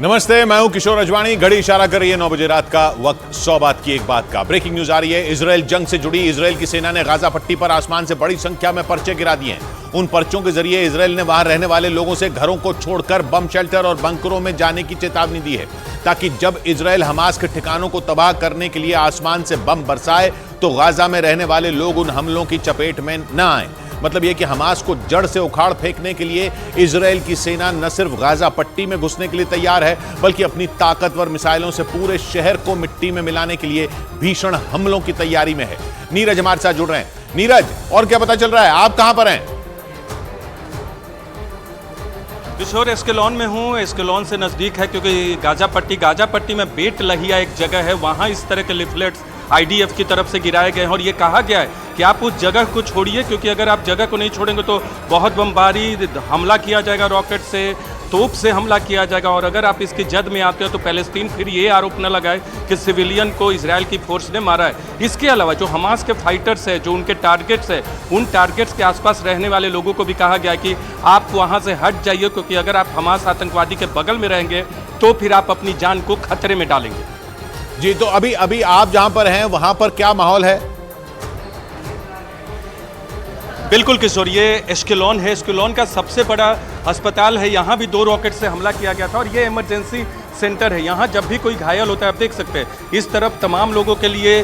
नमस्ते, मैं हूं किशोर अजवाणी। घड़ी इशारा कर रही है 9 बजे रात का वक्त। 100 बात की एक बात का ब्रेकिंग न्यूज आ रही है। इजराइल जंग से जुड़ी इजराइल की सेना ने गाजा पट्टी पर आसमान से बड़ी संख्या में पर्चे गिरा दिए हैं। उन पर्चों के जरिए इजराइल ने वहां रहने वाले लोगों से घरों को छोड़कर बम शेल्टर और बंकरों में जाने की चेतावनी दी है, ताकि जब इजराइल हमास के ठिकानों को तबाह करने के लिए आसमान से बम बरसाए तो गाजा में रहने वाले लोग उन हमलों की चपेट में न आए। मतलब यह कि हमास को जड़ से उखाड़ फेंकने के लिए इजराइल की सेना न सिर्फ गाजा पट्टी में घुसने के लिए तैयार है, बल्कि अपनी ताकतवर मिसाइलों से पूरे शहर को मिट्टी में मिलाने के लिए भीषण हमलों की तैयारी में है। नीरज हमारे साथ जुड़ रहे हैं। नीरज, और क्या पता चल रहा है? आप कहां पर हैं? किशोर, एस्केलॉन में हूँ। एस्केलॉन से नज़दीक है, क्योंकि गाजा पट्टी में बेट लहिया एक जगह है, वहाँ इस तरह के लिफलेट्स आईडीएफ की तरफ से गिराए गए हैं। और ये कहा गया है कि आप उस जगह को छोड़िए, क्योंकि अगर आप जगह को नहीं छोड़ेंगे तो बहुत बमबारी हमला किया जाएगा, रॉकेट से, तोप से हमला किया जाएगा। और अगर आप इसकी जद में आते हो तो पैलेस्टीन फिर ये आरोप न लगाए कि सिविलियन को इजराइल की फोर्स ने मारा है। इसके अलावा जो हमास के फाइटर्स हैं, जो उनके टारगेट्स हैं, उन टारगेट्स के आसपास रहने वाले लोगों को भी कहा गया है कि आप वहाँ से हट जाइए, क्योंकि अगर आप हमास आतंकवादी के बगल में रहेंगे तो फिर आप अपनी जान को खतरे में डालेंगे। जी, तो अभी आप जहां पर हैं वहां पर क्या माहौल है? बिल्कुल किशोर, ये एस्केलॉन है। एस्केलॉन का सबसे बड़ा अस्पताल है। यहाँ भी 2 रॉकेट से हमला किया गया था और ये इमरजेंसी सेंटर है। यहाँ जब भी कोई घायल होता है, आप देख सकते हैं इस तरफ तमाम लोगों के लिए,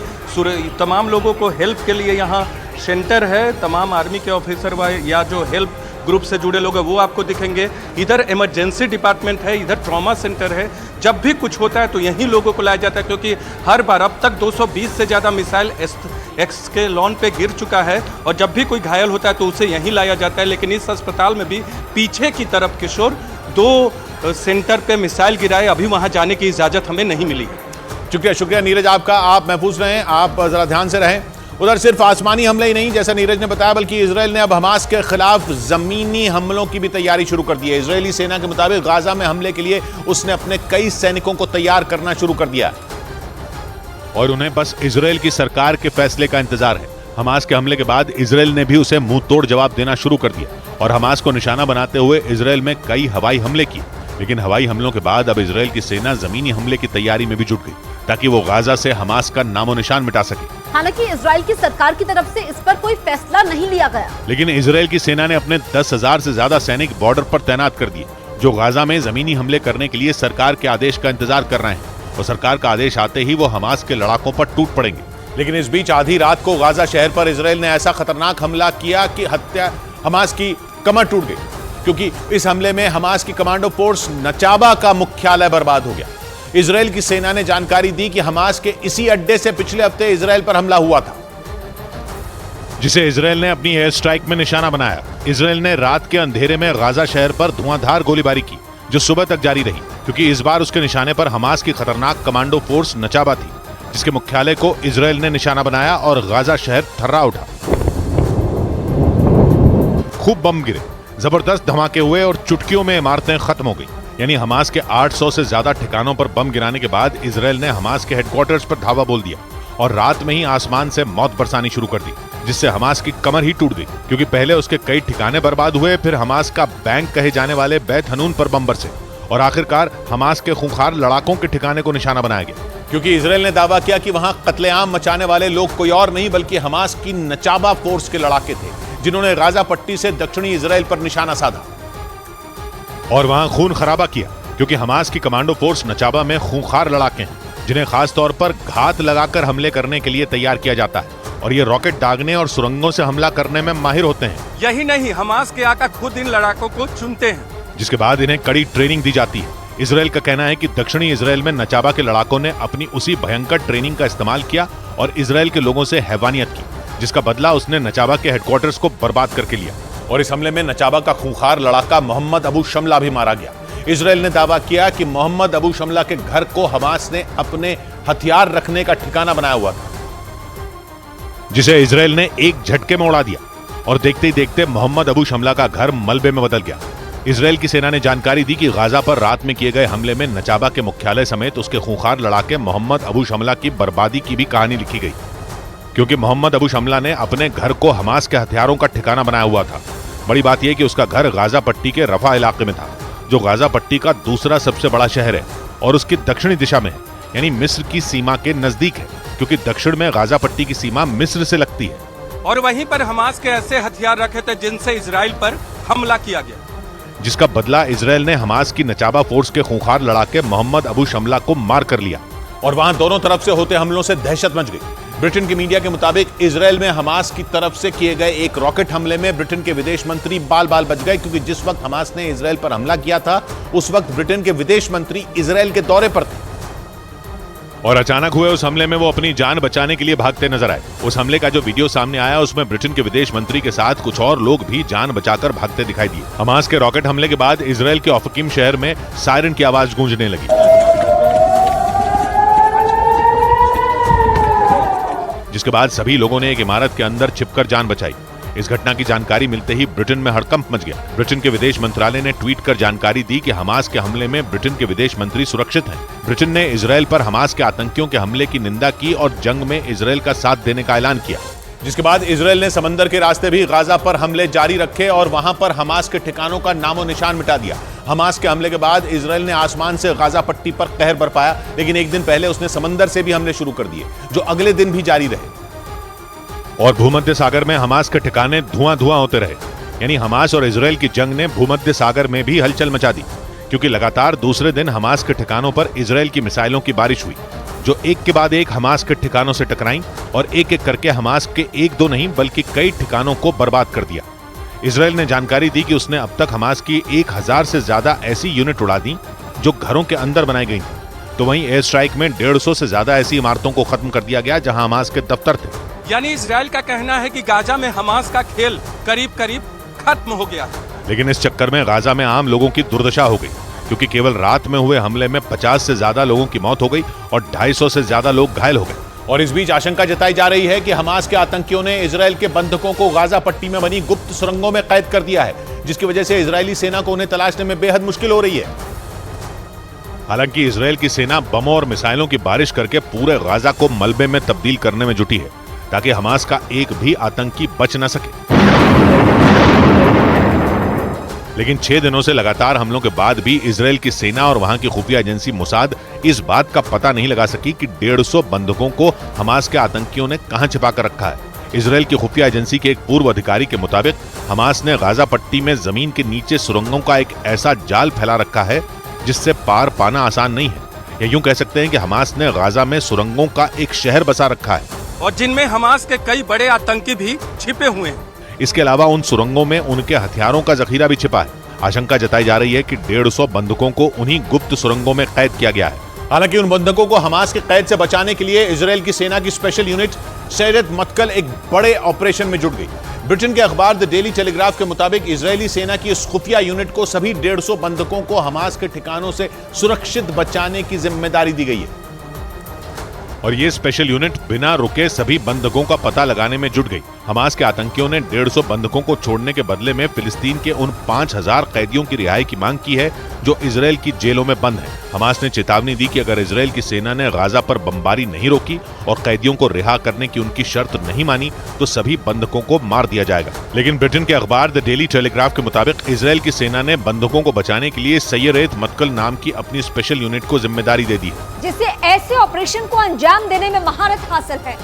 तमाम लोगों को हेल्प के लिए यहाँ सेंटर है। तमाम आर्मी के ऑफिसर या जो हेल्प ग्रुप से जुड़े लोग हैं वो आपको दिखेंगे। इधर इमरजेंसी डिपार्टमेंट है, इधर ट्रॉमा सेंटर है। जब भी कुछ होता है तो यहीं लोगों को लाया जाता है, क्योंकि हर बार अब तक 220 से ज़्यादा मिसाइल एस्केलॉन पे गिर चुका है और जब भी कोई घायल होता है तो उसे यहीं लाया जाता है। लेकिन इस अस्पताल में भी पीछे की तरफ किशोर 2 सेंटर पे मिसाइल गिराए, अभी वहाँ जाने की इजाज़त हमें नहीं मिली। शुक्रिया नीरज आपका। आप महफूज रहें, आप ज़रा ध्यान से रहें। उधर सिर्फ आसमानी हमले ही नहीं, जैसा नीरज ने बताया, बल्कि इजराइल ने अब हमास के खिलाफ जमीनी हमलों की भी तैयारी शुरू कर दी है। इजरायली सेना के मुताबिक गाजा में हमले के लिए उसने अपने कई सैनिकों को तैयार करना शुरू कर दिया और उन्हें बस इजराइल की सरकार के फैसले का इंतजार है। हमास के हमले के बाद इजराइल ने भी उसे मुंह तोड़ जवाब देना शुरू कर दिया और हमास को निशाना बनाते हुए इजराइल में कई हवाई हमले किए। लेकिन हवाई हमलों के बाद अब इजराइल की सेना जमीनी हमले की तैयारी में भी जुट गई, ताकि वो गाजा से हमास का नामो निशान मिटा सके। हालांकि इजराइल की सरकार की तरफ से इस पर कोई फैसला नहीं लिया गया, लेकिन इजराइल की सेना ने अपने 10,000 से ज्यादा सैनिक बॉर्डर पर तैनात कर दिए, जो गाजा में जमीनी हमले करने के लिए सरकार के आदेश का इंतजार कर रहे हैं। और सरकार का आदेश आते ही वो हमास के लड़ाकों पर टूट पड़ेंगे। लेकिन इस बीच आधी रात को गाजा शहर पर इजराइल ने ऐसा खतरनाक हमला किया कि हमास की कमर टूट गई, क्योंकि इस हमले में हमास की कमांडो फोर्स नचाबा का मुख्यालय बर्बाद हो गया। इजराइल की सेना ने जानकारी दी कि हमास के इसी अड्डे से पिछले हफ्ते इजराइल पर हमला हुआ था, जिसे इजराइल ने अपनी एयर स्ट्राइक में निशाना बनाया। इजराइल ने रात के अंधेरे में गाजा शहर पर धुआंधार गोलीबारी की, जो सुबह तक जारी रही, क्योंकि इस बार उसके निशाने पर हमास की खतरनाक कमांडो फोर्स नचाबा थी, जिसके मुख्यालय को इजराइल ने निशाना बनाया और गाजा शहर थर्रा उठा। खूब बम गिरे, जबरदस्त धमाके हुए और चुटकियों में इमारतें खत्म हो गई। यानी हमास के 800 से ज्यादा ठिकानों पर बम गिराने के बाद इजराइल ने हमास के हेडक्वार्टर्स पर धावा बोल दिया और रात में ही आसमान से मौत बरसानी शुरू कर दी, जिससे हमास की कमर ही टूट गई। क्योंकि पहले उसके कई ठिकाने बर्बाद हुए, फिर हमास का बैंक कहे जाने वाले बैत हनून पर बम बरसे और आखिरकार हमास के खूंखार लड़ाकों के ठिकाने को निशाना बनाया गया। क्योंकि इजराइल ने दावा किया कि वहां कत्लेआम मचाने वाले लोग कोई और नहीं बल्कि हमास की नचाबा फोर्स के लड़ाके थे, जिन्होंने गाजा पट्टी से दक्षिणी इजराइल पर निशाना साधा और वहां खून खराबा किया। क्योंकि हमास की कमांडो फोर्स नचाबा में खूंखार लड़ाके हैं, जिन्हें खास तौर पर घात लगाकर हमले करने के लिए तैयार किया जाता है और ये रॉकेट दागने और सुरंगों से हमला करने में माहिर होते हैं। यही नहीं, हमास के आका खुद इन लड़ाकों को चुनते हैं, जिसके बाद इन्हें कड़ी ट्रेनिंग दी जाती है। इजराइल का कहना है कि दक्षिणी इजराइल में नचाबा के लड़ाकों ने अपनी उसी भयंकर ट्रेनिंग का इस्तेमाल किया और इजराइल के लोगों से हैवानियत की, जिसका बदला उसने नचाबा के हेडक्वार्टर्स को बर्बाद करके लिया। और इस हमले में नचाबा का खूंखार लड़ाका मोहम्मद अबू शमला भी मारा गया। इजराइल ने दावा किया कि मोहम्मद अबू शमला के घर को हमास ने अपने हथियार रखने का ठिकाना बनाया हुआ था, जिसे इजराइल ने एक झटके में उड़ा दिया और देखते ही देखते मोहम्मद अबू शमला का घर मलबे में बदल गया। इजराइल की सेना ने जानकारी दी कि गाजा पर रात में किए गए हमले में नचाबा के मुख्यालय समेत उसके खूंखार लड़ाके मोहम्मद अबू शमला की बर्बादी की भी कहानी लिखी गई, क्योंकि मोहम्मद अबू शमला ने अपने घर को हमास के हथियारों का ठिकाना बनाया हुआ था। बड़ी बात यह कि उसका घर गाजा पट्टी के रफा इलाके में था। जो गाजा पट्टी का दूसरा सबसे बड़ा शहर है और उसकी दक्षिणी दिशा में है, यानी मिस्र की सीमा के नजदीक है, क्योंकि दक्षिण में गाजा पट्टी की सीमा मिस्र से लगती है। और वहीं पर हमास के ऐसे हथियार रखे थे जिनसे इजराइल पर हमला किया गया, जिसका बदला इजराइल ने हमास की नचाबा फोर्स के खूंखार लड़ाके मोहम्मद अबू शमला को मार कर लिया और वहां दोनों तरफ से होते हमलों से दहशत मच गई। ब्रिटेन की मीडिया के मुताबिक इजराइल में हमास की तरफ से किए गए एक रॉकेट हमले में ब्रिटेन के विदेश मंत्री बाल बाल बच गए, क्योंकि जिस वक्त हमास ने इजराइल पर हमला किया था उस वक्त ब्रिटेन के विदेश मंत्री इजराइल के दौरे पर थे और अचानक हुए उस हमले में वो अपनी जान बचाने के लिए भागते नजर आए। उस हमले का जो वीडियो सामने आया उसमें ब्रिटेन के विदेश मंत्री के साथ कुछ और लोग भी जान बचाकर भागते दिखाई दिए। हमास के रॉकेट हमले के बाद इजराइल के ओफकीम शहर में सायरन की आवाज गूंजने लगी, जिसके बाद सभी लोगों ने एक इमारत के अंदर छिपकर जान बचाई। इस घटना की जानकारी मिलते ही ब्रिटेन में हड़कंप मच गया। ब्रिटेन के विदेश मंत्रालय ने ट्वीट कर जानकारी दी कि हमास के हमले में ब्रिटेन के विदेश मंत्री सुरक्षित हैं। ब्रिटेन ने इजराइल पर हमास के आतंकियों के हमले की निंदा की और जंग में इजराइल का साथ देने का ऐलान किया। जिसके बाद इजराइल ने समंदर के रास्ते भी गाजा पर हमले जारी रखे और वहां पर हमास के ठिकानों का नामो निशान मिटा दिया। हमास के हमले के बाद इजराइल ने आसमान से गाजा पट्टी पर कहर बरपाया, लेकिन एक दिन पहले उसने समंदर से भी हमले शुरू कर दिए, जो अगले दिन भी जारी रहे और भूमध्य सागर में हमास के ठिकाने धुआं धुआं होते रहे। यानी हमास और इजराइल की जंग ने भूमध्य सागर में भी हलचल मचा दी, क्योंकि लगातार दूसरे दिन हमास के ठिकानों पर इजराइल की मिसाइलों की बारिश हुई, जो एक के बाद एक हमास के ठिकानों से टकराईं और एक एक करके हमास के एक दो नहीं बल्कि कई ठिकानों को बर्बाद कर दिया। इजराइल ने जानकारी दी कि उसने अब तक हमास की 1000 से ज्यादा ऐसी यूनिट उड़ा दी जो घरों के अंदर बनाई गई थी। तो वहीं एयर स्ट्राइक में 150 से ज्यादा ऐसी इमारतों को खत्म कर दिया गया जहां हमास के दफ्तर थे। यानी इजराइल का कहना है कि गाजा में हमास का खेल करीब करीब खत्म हो गया। लेकिन इस चक्कर में गाजा में आम लोगों की दुर्दशा हो गई, क्योंकि केवल रात में हुए हमले में 50 से ज्यादा लोगों की मौत हो गई और 250 से ज्यादा लोग घायल हो गए। और इस बीच आशंका जताई जा रही है कि हमास के आतंकियों ने इजराइल के बंधकों को गाजा पट्टी में बनी गुप्त सुरंगों में कैद कर दिया है, जिसकी वजह से इजरायली सेना को उन्हें तलाशने में बेहद मुश्किल हो रही है। हालांकि इजराइल की सेना बमों और मिसाइलों की बारिश करके पूरे गाजा को मलबे में तब्दील करने में जुटी है, ताकि हमास का एक भी आतंकी बच न सके। लेकिन 6 दिनों से लगातार हमलों के बाद भी इजराइल की सेना और वहां की खुफिया एजेंसी मोसाद इस बात का पता नहीं लगा सकी कि 150 बंधकों को हमास के आतंकियों ने कहां छिपा कर रखा है। इजराइल की खुफिया एजेंसी के एक पूर्व अधिकारी के मुताबिक हमास ने गाजा पट्टी में जमीन के नीचे सुरंगों का एक ऐसा जाल फैला रखा है जिससे पार पाना आसान नहीं है। या यूं कह सकते हैं कि हमास ने गाजा में सुरंगों का एक शहर बसा रखा है और जिनमें हमास के कई बड़े आतंकी भी छिपे हुए हैं। इसके अलावा उन सुरंगों में उनके हथियारों का जखीरा भी छिपा है। आशंका जताई जा रही है कि 150 बंधकों को उन्हीं गुप्त सुरंगों में कैद किया गया है। हालांकि उन बंधकों को हमास के कैद से बचाने के लिए इजराइल की सेना की स्पेशल यूनिट शैरत मत्कल एक बड़े ऑपरेशन में जुट गई। ब्रिटेन के अखबार द डेली टेलीग्राफ के मुताबिक इजरायली सेना की इस खुफिया यूनिट को सभी 150 बंधकों को हमास के ठिकानों से सुरक्षित बचाने की जिम्मेदारी दी गई है और ये स्पेशल यूनिट बिना रुके सभी बंधकों का पता लगाने में जुट गई। हमास के आतंकियों ने 150 बंधकों को छोड़ने के बदले में फिलिस्तीन के उन 5000 कैदियों की रिहाई की मांग की है जो इजराइल की जेलों में बंद हैं। हमास ने चेतावनी दी कि अगर इजराइल की सेना ने गाजा पर बमबारी नहीं रोकी और कैदियों को रिहा करने की उनकी शर्त नहीं मानी तो सभी बंधकों को मार दिया जाएगा। लेकिन ब्रिटेन के अखबार द डेली टेलीग्राफ के मुताबिक इजराइल की सेना ने बंधकों को बचाने के लिए शैरत मत्कल नाम की अपनी स्पेशल यूनिट को जिम्मेदारी दे दी है, जिससे ऐसे ऑपरेशन को अंजाम देने में महारत हासिल है।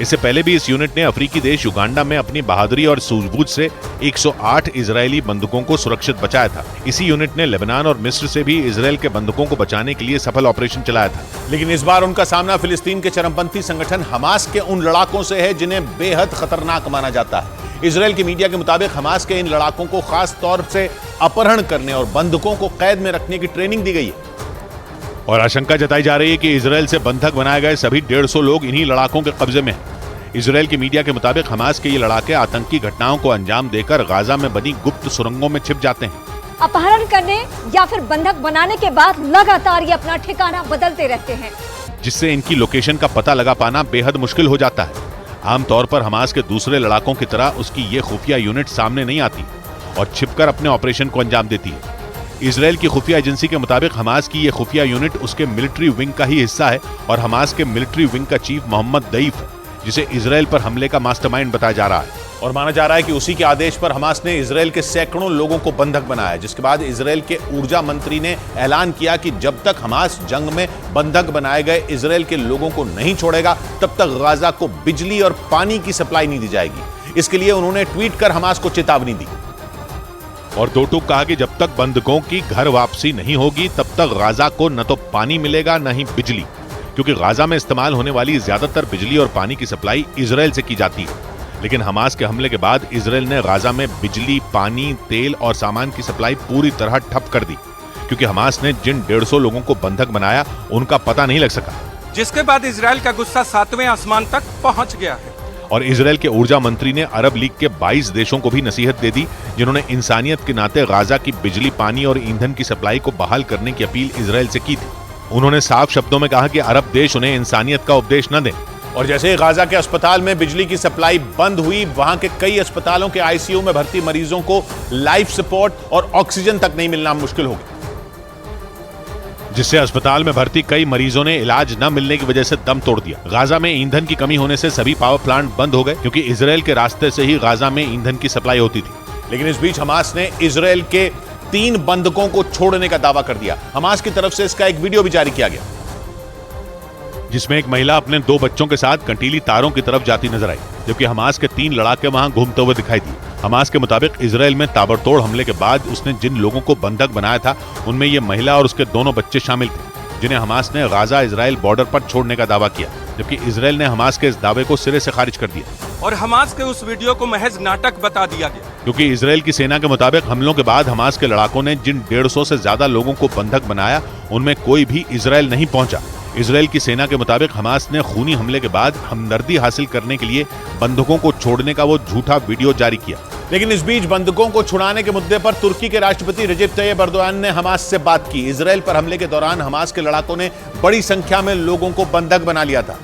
इससे पहले भी इस यूनिट ने अफ्रीकी देश युगांडा में अपनी बहादुरी और सूझबूझ से 108 इजरायली बंधकों को सुरक्षित बचाया था। इसी यूनिट ने लेबनान और मिस्र से भी इजराइल के बंधकों को बचाने के लिए सफल ऑपरेशन चलाया था। लेकिन इस बार उनका सामना फिलिस्तीन के चरमपंथी संगठन हमास के उन लड़ाकों से है जिन्हें बेहद खतरनाक माना जाता है। इजराइल की मीडिया के मुताबिक हमास के इन लड़ाकों को खास तौर से अपहरण करने और बंधकों को कैद में रखने की ट्रेनिंग दी गई है और आशंका जताई जा रही है कि इजराइल से बंधक बनाए गए सभी 150 लोग इन्हीं लड़ाकों के कब्जे में हैं। इजराइल की मीडिया के मुताबिक हमास के ये लड़ाके आतंकी घटनाओं को अंजाम देकर गाजा में बनी गुप्त सुरंगों में छिप जाते हैं। अपहरण करने या फिर बंधक बनाने के बाद लगातार ये अपना ठिकाना बदलते रहते हैं, जिससे इनकी लोकेशन का पता लगा पाना बेहद मुश्किल हो जाता है। आमतौर पर हमास के दूसरे लड़ाकों की तरह उसकी ये खुफिया यूनिट सामने नहीं आती और छिपकर अपने ऑपरेशन को अंजाम देती है। इजराइल की खुफिया एजेंसी के मुताबिक हमास की ये खुफिया यूनिट उसके मिलिट्री विंग का ही हिस्सा है और हमास के मिलिट्री विंग का चीफ मोहम्मद दईफ है, जिसे इजराइल पर हमले का मास्टरमाइंड बताया जा रहा है। और माना जा रहा है कि उसी के आदेश पर हमास ने इजराइल के सैकड़ों लोगों को बंधक बनाया, जिसके बाद इजराइल के ऊर्जा मंत्री ने ऐलान किया कि जब तक हमास जंग में बंधक बनाए गए इजराइल के लोगों को नहीं छोड़ेगा तब तक गाजा को बिजली और पानी की सप्लाई नहीं दी जाएगी। इसके लिए उन्होंने ट्वीट कर हमास को चेतावनी दी और दो टूक कहा कि जब तक बंधकों की घर वापसी नहीं होगी तब तक गाजा को न तो पानी मिलेगा न ही बिजली, क्योंकि गाजा में इस्तेमाल होने वाली ज्यादातर बिजली और पानी की सप्लाई इजराइल से की जाती है। लेकिन हमास के हमले के बाद इजराइल ने गाजा में बिजली, पानी, तेल और सामान की सप्लाई पूरी तरह ठप कर दी, क्योंकि हमास ने जिन 150 लोगों को बंधक बनाया उनका पता नहीं लग सका, जिसके बाद इजराइल का गुस्सा 7वें आसमान तक पहुंच गया है। और इजराइल के ऊर्जा मंत्री ने अरब लीग के 22 देशों को भी नसीहत दे दी, जिन्होंने इंसानियत के नाते गाजा की बिजली, पानी और ईंधन की सप्लाई को बहाल करने की अपील इजराइल से की थी। उन्होंने साफ शब्दों में कहा कि अरब देश उन्हें इंसानियत का उपदेश न दें। और जैसे गाजा के अस्पताल में बिजली की सप्लाई बंद हुई, वहां के कई अस्पतालों के आईसीयू में भर्ती मरीजों को लाइफ सपोर्ट और ऑक्सीजन तक नहीं मिलना मुश्किल हो गया, जिससे अस्पताल में भर्ती कई मरीजों ने इलाज न मिलने की वजह से दम तोड़ दिया। गाजा में ईंधन की कमी होने से सभी पावर प्लांट बंद हो गए, क्योंकि इजराइल के रास्ते से ही गाजा में ईंधन की सप्लाई होती थी। लेकिन इस बीच हमास ने इजराइल के 3 बंधकों को छोड़ने का दावा कर दिया। हमास की तरफ से इसका एक वीडियो भी जारी किया गया, जिसमें एक महिला अपने 2 बच्चों के साथ कंटीली तारों की तरफ जाती नजर आई, जबकि हमास के 3 लड़ाके वहां घूमते हुए दिखाई दिए। हमास के मुताबिक इजराइल में ताबड़तोड़ हमले के बाद उसने जिन लोगों को बंधक बनाया था उनमें ये महिला और उसके दोनों बच्चे शामिल थे, जिन्हें हमास ने गाजा इजराइल बॉर्डर पर छोड़ने का दावा किया, जबकि इजराइल ने हमास के इस दावे को सिरे से खारिज कर दिया और हमास के उस वीडियो को महज नाटक बता दिया गया, क्योंकि इजराइल की सेना के मुताबिक हमलों के बाद हमास के लड़ाकों ने जिन 150 से ज्यादा लोगों को बंधक बनाया उनमें कोई भी इजराइल नहीं पहुंचा। इजराइल की सेना के मुताबिक हमास ने खूनी हमले के बाद हमदर्दी हासिल करने के लिए बंधकों को छोड़ने का वो झूठा वीडियो जारी किया। लेकिन इस बीच बंधकों को छुड़ाने के मुद्दे पर तुर्की के राष्ट्रपति रजब तैयब एर्दोगान ने हमास से बात की। इजराइल पर हमले के दौरान हमास के लड़ाकों ने बड़ी संख्या में लोगों को बंधक बना लिया था,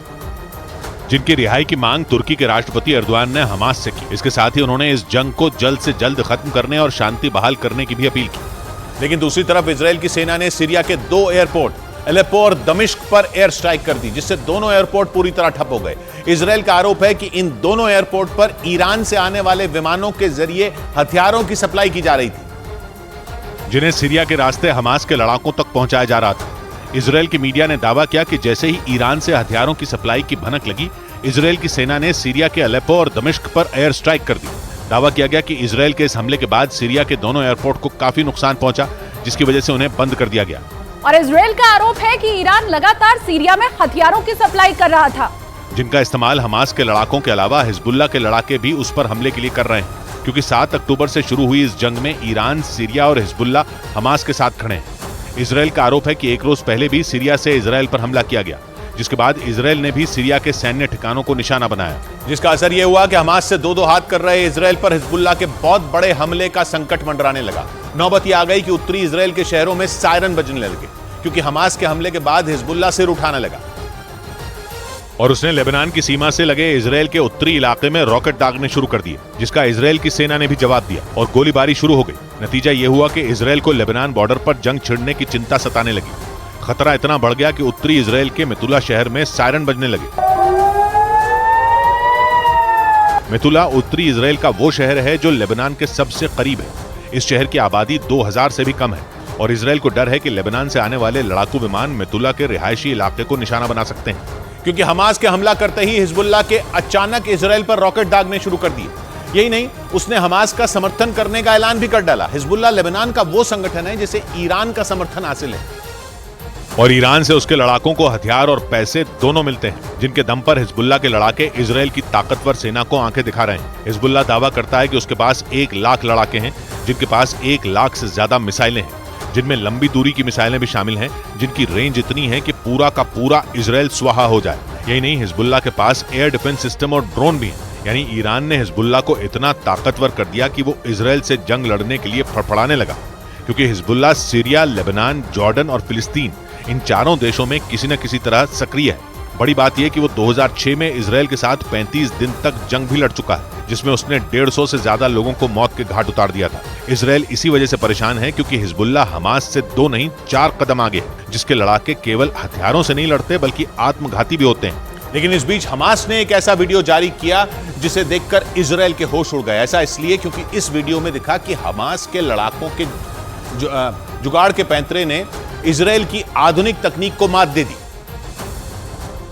जिनकी रिहाई की मांग तुर्की के राष्ट्रपति एर्दोगान ने हमास से की। इसके साथ ही उन्होंने इस जंग को जल्द से जल्द खत्म करने और शांति बहाल करने की भी अपील की। लेकिन दूसरी तरफ इजराइल की सेना ने सीरिया के 2 एयरपोर्ट अलेप्पो और दमिश्क पर एयर स्ट्राइक कर दी, जिससे दोनों एयरपोर्ट पूरी तरह ठप हो गए। इजराइल का आरोप है कि इन दोनों एयरपोर्ट पर ईरान से आने वाले विमानों के जरिए हथियारों की सप्लाई की जा रही थी, जिन्हें सीरिया के रास्ते हमास के लड़ाकों तक पहुंचाया जा रहा था। इजराइल की मीडिया ने दावा किया कि जैसे ही ईरान से हथियारों की सप्लाई की भनक लगी, इजराइल की सेना ने सीरिया के अलेप्पो और दमिश्क पर एयर स्ट्राइक कर दी। दावा किया गया कि इजराइल के इस हमले के बाद सीरिया के दोनों एयरपोर्ट को काफी नुकसान पहुंचा, जिसकी वजह से उन्हें बंद कर दिया गया। और इजराइल का आरोप है कि ईरान लगातार सीरिया में हथियारों की सप्लाई कर रहा था, जिनका इस्तेमाल हमास के लड़ाकों के अलावा हिजबुल्लाह के लड़ाके भी उस पर हमले के लिए कर रहे हैं, क्योंकि 7 अक्टूबर से शुरू हुई इस जंग में ईरान, सीरिया और हिजबुल्लाह हमास के साथ खड़े हैं। इजराइल का आरोप है कि एक रोज पहले भी सीरिया से इजराइल पर हमला किया गया, जिसके बाद इजराइल ने भी सीरिया के सैन्य ठिकानों को निशाना बनाया, जिसका असर यह हुआ कि हमास से 2-2 हाथ कर रहे इजराइल पर हिजबुल्लाह के बहुत बड़े हमले का संकट मंडराने लगा। नौबत यह आ गई कि उत्तरी इजराइल के शहरों में सायरन बजने लगे, क्योंकि हमास के हमले के बाद हिजबुल्लाह सिर उठाने लगा और उसने लेबनान की सीमा से लगे इजराइल के उत्तरी इलाके में रॉकेट दागने शुरू कर दिए, जिसका इजराइल की सेना ने भी जवाब दिया और गोलीबारी शुरू हो गई। नतीजा यह हुआ कि इजराइल को लेबनान बॉर्डर पर जंग छिड़ने की चिंता सताने लगी। खतरा इतना बढ़ गया कि उत्तरी इजराइल के मेतुला शहर में सायरन बजने लगे। मेतुला उत्तरी इजराइल का वो शहर है जो लेबनान के सबसे करीब है। इस शहर की आबादी 2000 से भी कम है और इजराइल को डर है कि लेबनान से आने वाले लड़ाकू विमान मेतुला के रिहायशी इलाके को निशाना बना सकते हैं, क्योंकि हमास के हमला करते ही हिजबुल्लाह के अचानक इजराइल पर रॉकेट दागने शुरू कर दिए। यही नहीं, उसने हमास का समर्थन करने का ऐलान भी कर डाला। हिजबुल्लाह लेबनान का वो संगठन है जिसे ईरान का समर्थन हासिल है और ईरान से उसके लड़ाकों को हथियार और पैसे दोनों मिलते हैं, जिनके दम पर हिजबुल्लाह के लड़ाके इजराइल की ताकतवर सेना को आंखें दिखा रहे हैं। हिजबुल्लाह दावा करता है कि उसके पास 1 लाख लड़ाके हैं, जिनके पास 1 लाख से ज्यादा मिसाइलें हैं, जिनमें लंबी दूरी की मिसाइलें भी शामिल हैं, जिनकी रेंज इतनी है कि पूरा का पूरा इजराइल स्वाहा हो जाए। यही नहीं, हिजबुल्लाह के पास एयर डिफेंस सिस्टम और ड्रोन भी हैं। यानी ईरान ने हिजबुल्लाह को इतना ताकतवर कर दिया कि वो इजराइल से जंग लड़ने के लिए फड़फड़ाने लगा, क्योंकि हिजबुल्लाह सीरिया, लेबनान, जॉर्डन और फिलिस्तीन इन चारों देशों में किसी न किसी तरह सक्रिय है। बड़ी बात यह कि वो 2006 में इजराइल के साथ 35 दिन तक जंग भी लड़ चुका है, जिसमें उसने 150 से ज्यादा लोगों को मौत के घाट उतार दिया था। इजराइल इसी वजह से परेशान है क्योंकि हिजबुल्लाह हमास से 2 नहीं 4 कदम आगे है, जिसके लड़ाके केवल हथियारों से नहीं लड़ते बल्कि आत्मघाती भी होते हैं। लेकिन इस बीच हमास ने एक ऐसा वीडियो जारी किया जिसे देखकर इजराइल के होश उड़ गए। ऐसा इसलिए क्योंकि इस वीडियो में दिखा कि हमास के लड़ाकों के जुगाड़ के पैंतरे ने इजराइल की आधुनिक तकनीक को मात दे दी।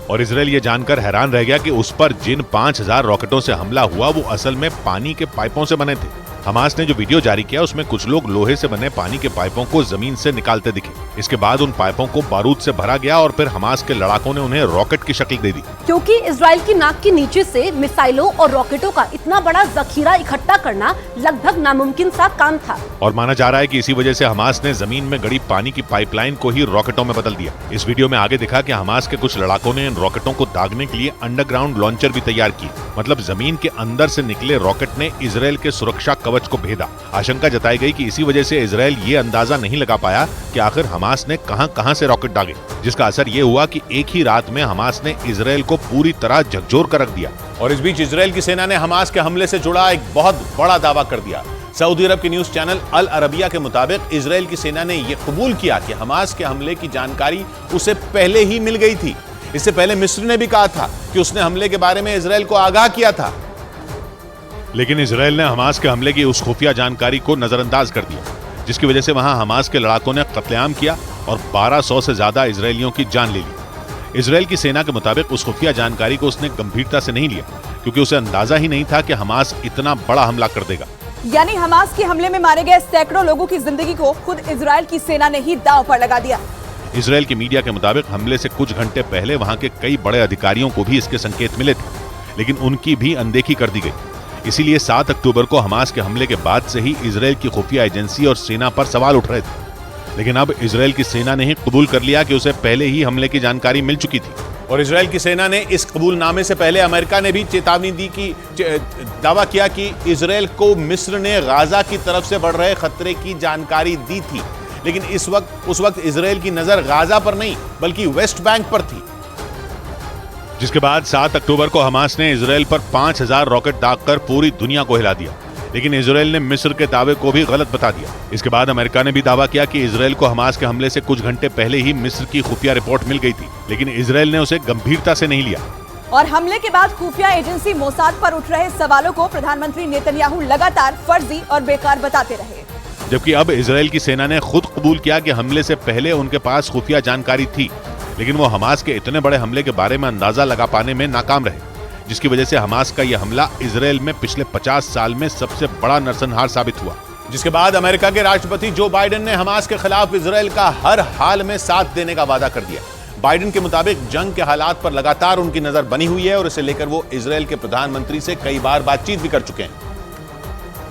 और इजराइल ये जानकर हैरान रह गया कि उस पर जिन 5000 रॉकेटों से हमला हुआ वो असल में पानी के पाइपों से बने थे। हमास ने जो वीडियो जारी किया उसमें कुछ लोग लोहे से बने पानी के पाइपों को जमीन से निकालते दिखे। इसके बाद उन पाइपों को बारूद से भरा गया और फिर हमास के लड़ाकों ने उन्हें रॉकेट की शक्ल दे दी। क्योंकि इजराइल की नाक के नीचे से मिसाइलों और रॉकेटों का इतना बड़ा जखीरा इकट्ठा करना लगभग नामुमकिन सा काम था। और माना जा रहा है कि इसी वजह से हमास ने जमीन में गड़ी पानी की पाइपलाइन को ही रॉकेटों में बदल दिया। इस वीडियो में आगे दिखा कि हमास के कुछ लड़ाकों ने इन रॉकेटों को दागने के लिए अंडरग्राउंड लॉन्चर भी तैयार किए। मतलब जमीन के अंदर से निकले रॉकेट ने इजराइल के सुरक्षा कवच को भेदा। आशंका जताई गई कि इसी वजह से इजराइल ये अंदाजा नहीं लगा पाया कि आखिर हमास ने कहां से रॉकेट दागे, जिसका असर ये हुआ कि एक ही रात में हमास ने इजराइल को पूरी तरह झकझोर कर रख दिया। और इस बीच इजराइल की सेना ने हमास के हमले से जुड़ा एक बहुत बड़ा दावा कर दिया। सऊदी अरब के न्यूज चैनल अल अरबिया के मुताबिक इजराइल की सेना ने यह कबूल किया कि हमास के हमले की जानकारी उसे पहले ही मिल गई थी। इससे पहले मिस्र ने भी कहा था कि उसने हमले के बारे में इजराइल को आगाह किया था। लेकिन इजराइल ने हमास के हमले की उस खुफिया जानकारी को नजरअंदाज कर दिया, जिसकी वजह से वहां हमास के लड़ाकों ने कत्लेआम किया और 1200 से ज्यादा इजरायलियों की जान ले ली। इजराइल की सेना के मुताबिक उस खुफिया जानकारी को उसने गंभीरता से नहीं लिया, क्योंकि उसे अंदाजा ही नहीं था कि हमास इतना बड़ा हमला कर देगा। यानी हमास के हमले में मारे गए सैकड़ों लोगों की जिंदगी को खुद इजराइल की सेना ने ही दांव पर लगा दिया। इजराइल की मीडिया के मुताबिक हमले से कुछ घंटे पहले वहां के कई बड़े अधिकारियों को भी इसके संकेत मिले थे, लेकिन उनकी भी अनदेखी कर दी गई। इसीलिए 7 अक्टूबर को हमास के हमले के बाद से ही इजराइल की खुफिया एजेंसी और सेना पर सवाल उठ रहे थे। लेकिन अब इजराइल की सेना ने ही कबूल कर लिया कि उसे पहले ही हमले की जानकारी मिल चुकी थी। और इजराइल की सेना ने इस कबूलनामे से पहले अमेरिका ने भी चेतावनी दी कि दावा किया कि इजराइल को मिस्र ने गाजा की तरफ से बढ़ रहे खतरे की जानकारी दी थी। लेकिन उस वक्त इजराइल की नजर गाजा पर नहीं बल्कि वेस्ट बैंक पर थी। जिसके बाद 7 अक्टूबर को हमास ने इजराइल पर 5000 रॉकेट दागकर पूरी दुनिया को हिला दिया। लेकिन इजराइल ने मिस्र के दावे को भी गलत बता दिया। इसके बाद अमेरिका ने भी दावा किया कि इजराइल को हमास के हमले से कुछ घंटे पहले ही मिस्र की खुफिया रिपोर्ट मिल गई थी, लेकिन इजराइल ने उसे गंभीरता से नहीं लिया। और हमले के बाद खुफिया एजेंसी मोसाद पर उठ रहे सवालों को प्रधानमंत्री नेतन्याहू लगातार फर्जी और बेकार बताते रहे। जबकि अब इजराइल की सेना ने खुद कबूल किया कि हमले से पहले उनके पास खुफिया जानकारी थी, लेकिन वो हमास के इतने बड़े हमले के बारे में अंदाजा लगा पाने में नाकाम रहे, जिसकी वजह से हमास का यह हमला इजराइल में पिछले 50 साल में सबसे बड़ा नरसंहार साबित हुआ। जिसके बाद अमेरिका के राष्ट्रपति जो बाइडेन ने हमास के खिलाफ इजराइल का हर हाल में साथ देने का वादा कर दिया। बाइडेन के मुताबिक जंग के हालात पर लगातार उनकी नजर बनी हुई है और इसे लेकर वो इजराइल के प्रधानमंत्री से कई बार बातचीत भी कर चुके हैं।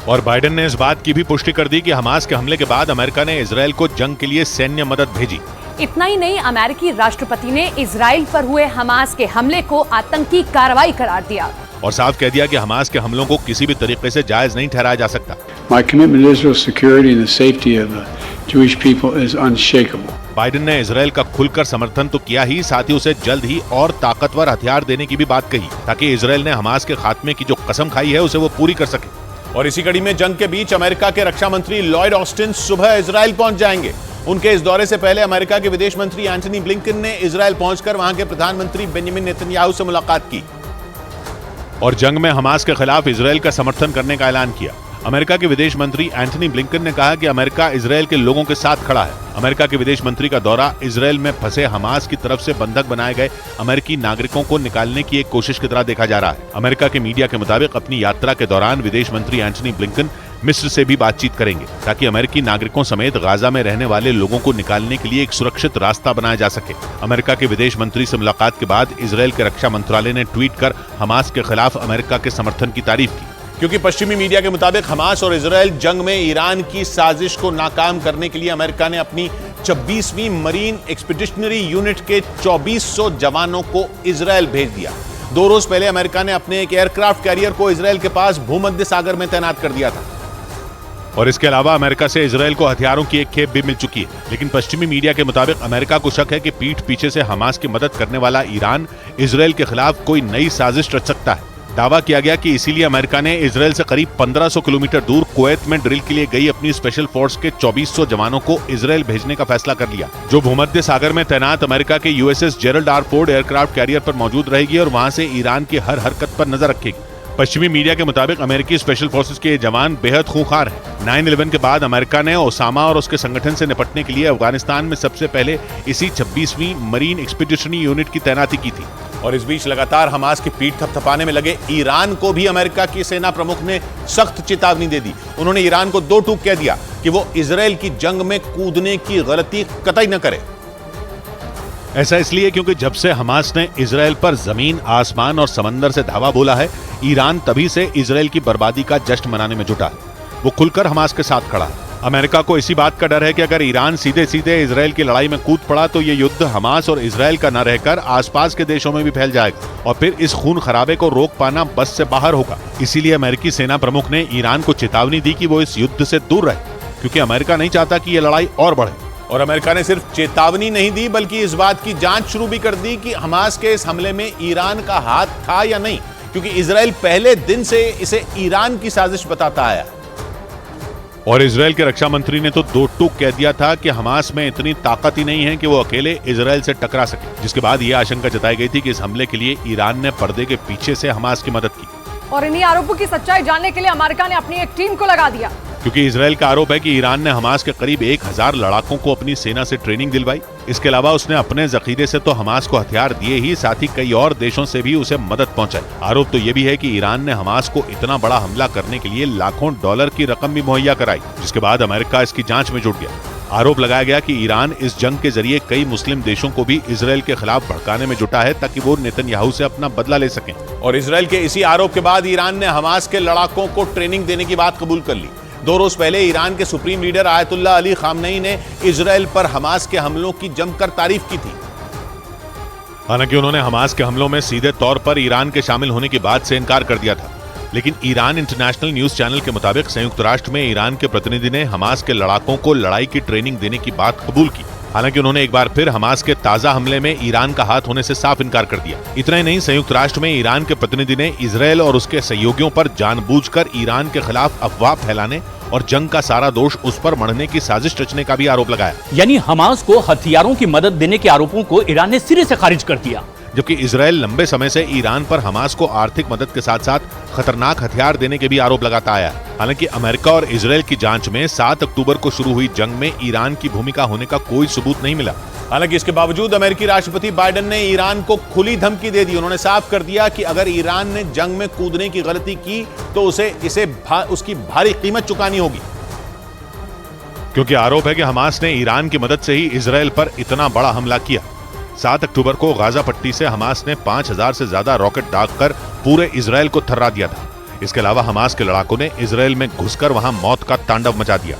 और बाइडेन ने इस बात की भी पुष्टि कर दी कि हमास के हमले के बाद अमेरिका ने इजराइल को जंग के लिए सैन्य मदद भेजी। इतना ही नहीं, अमेरिकी राष्ट्रपति ने इजराइल पर हुए हमास के हमले को आतंकी कार्रवाई करार दिया और साफ कह दिया कि हमास के हमलों को किसी भी तरीके से जायज नहीं ठहराया जा सकता। My commitment to Israel's security and the safety of the Jewish people is unshakable. Biden ने इजराइल का खुलकर समर्थन तो किया ही, साथ ही उसे जल्द ही और ताकतवर हथियार देने की भी बात कही, ताकि इजराइल ने हमास के खात्मे की जो कसम खाई है उसे वो पूरी कर सके। और इसी कड़ी में जंग के बीच अमेरिका के रक्षा मंत्री लॉयड ऑस्टिन सुबह इजराइल पहुंच जाएंगे। उनके इस दौरे से पहले अमेरिका के विदेश मंत्री एंटनी ब्लिंकन ने इजराइल पहुंचकर वहां के प्रधानमंत्री बेंजामिन नेतन्याहू से मुलाकात की और जंग में हमास के खिलाफ इजराइल का समर्थन करने का ऐलान किया। अमेरिका के विदेश मंत्री एंटनी ब्लिंकन ने कहा कि अमेरिका इजराइल के लोगों के साथ खड़ा है। अमेरिका के विदेश मंत्री का दौरा इजराइल में फंसे हमास की तरफ से बंधक बनाए गए अमेरिकी नागरिकों को निकालने की एक कोशिश की तरह देखा जा रहा है। अमेरिका के मीडिया के मुताबिक अपनी यात्रा के दौरान विदेश मंत्री एंटनी ब्लिंकन मिस्र से भी बातचीत करेंगे, ताकि अमेरिकी नागरिकों समेत गाजा में रहने वाले लोगों को निकालने के लिए एक सुरक्षित रास्ता बनाया जा सके। अमेरिका के विदेश मंत्री से मुलाकात के बाद इजराइल के रक्षा मंत्रालय ने ट्वीट कर हमास के खिलाफ अमेरिका के समर्थन की तारीफ की, क्योंकि पश्चिमी मीडिया के मुताबिक हमास और इजराइल जंग में ईरान की साजिश को नाकाम करने के लिए अमेरिका ने अपनी 26वीं मरीन एक्सपीडिशनरी यूनिट के 2400 जवानों को इजराइल भेज दिया। 2 रोज पहले अमेरिका ने अपने एक एयरक्राफ्ट कैरियर को इजराइल के पास भूमध्य सागर में तैनात कर दिया था। और इसके अलावा अमेरिका से इजराइल को हथियारों की एक खेप भी मिल चुकी है। लेकिन पश्चिमी मीडिया के मुताबिक अमेरिका को शक है कि पीठ पीछे से हमास की मदद करने वाला ईरान इजराइल के खिलाफ कोई नई साजिश रच सकता है। दावा किया गया कि इसीलिए अमेरिका ने इजराइल से करीब 1500 किलोमीटर दूर कुवैत में ड्रिल के लिए गई अपनी स्पेशल फोर्स के 2400 जवानों को इजराइल भेजने का फैसला कर लिया, जो भूमध्य सागर में तैनात अमेरिका के USS Gerald R Ford aircraft carrier पर मौजूद रहेगी और वहां से ईरान की हर हरकत पर नजर रखेगी। पश्चिमी मीडिया के मुताबिक अमेरिकी स्पेशल फोर्सेस के ये जवान बेहद खूंखार हैं। 9/11 के बाद अमेरिका ने ओसामा और उसके संगठन से निपटने के लिए अफगानिस्तान में सबसे पहले इसी 26वीं मरीन एक्सपीडिशनरी यूनिट की तैनाती की थी। और इस बीच लगातार हमास की पीठ थपथपाने में लगे ईरान को भी अमेरिका की सेना प्रमुख ने सख्त चेतावनी दे दी। उन्होंने ईरान को दो टूक कह दिया कि वो इजराइल की जंग में कूदने की गलती कतई न करे। ऐसा इसलिए क्योंकि जब से हमास ने इजराइल पर जमीन, आसमान और समंदर से धावा बोला है, ईरान तभी से इजराइल की बर्बादी का जश्न मनाने में जुटा है। वो खुलकर हमास के साथ खड़ा है। अमेरिका को इसी बात का डर है कि अगर ईरान सीधे सीधे इजराइल की लड़ाई में कूद पड़ा तो ये युद्ध हमास और इजराइल का न रहकर आसपास के देशों में भी फैल जाएगा और फिर इस खून खराबे को रोक पाना बस से बाहर होगा। इसीलिए अमेरिकी सेना प्रमुख ने ईरान को चेतावनी दी कि वो इस युद्ध से दूर रहे, क्योंकि अमेरिका नहीं चाहता कि ये लड़ाई और बढ़े। और अमेरिका ने सिर्फ चेतावनी नहीं दी बल्कि इस बात की जांच शुरू भी कर दी कि हमास के इस हमले में ईरान का हाथ था या नहीं, क्योंकि इजराइल पहले दिन से इसे ईरान की साजिश बताता आया। और इजराइल के रक्षा मंत्री ने तो दो टूक कह दिया था कि हमास में इतनी ताकत ही नहीं है कि वो अकेले इजराइल से टकरा सके, जिसके बाद ये आशंका जताई गई थी कि इस हमले के लिए ईरान ने पर्दे के पीछे से हमास की मदद की। और इन्हीं आरोपों की सच्चाई जानने के लिए अमेरिका ने अपनी एक टीम को लगा दिया, क्योंकि इजराइल का आरोप है कि ईरान ने हमास के करीब 1000 लड़ाकों को अपनी सेना से ट्रेनिंग दिलवाई। इसके अलावा उसने अपने जखीरे से तो हमास को हथियार दिए ही, साथ ही कई और देशों से भी उसे मदद पहुंचाई। आरोप तो ये भी है कि ईरान ने हमास को इतना बड़ा हमला करने के लिए लाखों डॉलर की रकम भी मुहैया कराई, जिसके बाद अमेरिका इसकी जांच में जुट गया। आरोप लगाया गया कि ईरान इस जंग के जरिए कई मुस्लिम देशों को भी इजराइल के खिलाफ भड़काने में जुटा है ताकि वो नेतन्याहू से अपना बदला ले सकें। और इजराइल के इसी आरोप के बाद ईरान ने हमास के लड़ाकों को ट्रेनिंग देने की बात कबूल कर ली। 2 रोज पहले ईरान के supreme leader Ayatollah Ali Khamenei ने इजराइल पर हमास के हमलों की जमकर तारीफ की थी। हालांकि उन्होंने हमास के हमलों में सीधे तौर पर ईरान के शामिल होने की बात से इनकार कर दिया था, लेकिन ईरान इंटरनेशनल न्यूज चैनल के मुताबिक संयुक्त राष्ट्र में ईरान के प्रतिनिधि ने हमास के लड़ाकों को लड़ाई की ट्रेनिंग देने की बात कबूल की। हालांकि उन्होंने एक बार फिर हमास के ताजा हमले में ईरान का हाथ होने से साफ इनकार कर दिया। इतना ही नहीं, संयुक्त राष्ट्र में ईरान के प्रतिनिधि ने इजराइल और उसके सहयोगियों पर जानबूझकर ईरान के खिलाफ अफवाह फैलाने और जंग का सारा दोष उस पर मढ़ने की साजिश रचने का भी आरोप लगाया। यानी हमास को हथियारों की मदद देने के आरोपों को ईरान ने सिरे से खारिज कर दिया, जबकि इजराइल लंबे समय से ईरान पर हमास को आर्थिक मदद के साथ साथ खतरनाक हथियार देने के भी आरोप लगाता आया है। हालांकि अमेरिका और इजराइल की जांच में 7 अक्टूबर को शुरू हुई जंग में ईरान की भूमिका होने का कोई सबूत नहीं मिला। हालांकि इसके बावजूद अमेरिकी राष्ट्रपति बाइडेन ने ईरान को खुली धमकी दे दी। उन्होंने साफ कर दिया कि अगर ईरान ने जंग में कूदने की गलती की तो उसकी भारी कीमत चुकानी होगी, क्योंकि आरोप है कि हमास ने ईरान की मदद से ही इजराइल पर इतना बड़ा हमला किया। 7 अक्टूबर को गाजा पट्टी से हमास ने 5000 से ज्यादा रॉकेट दागकर पूरे इजराइल को थर्रा दिया था। इसके अलावा हमास के लड़ाकों ने इजराइल में घुसकर वहां मौत का तांडव मचा दिया।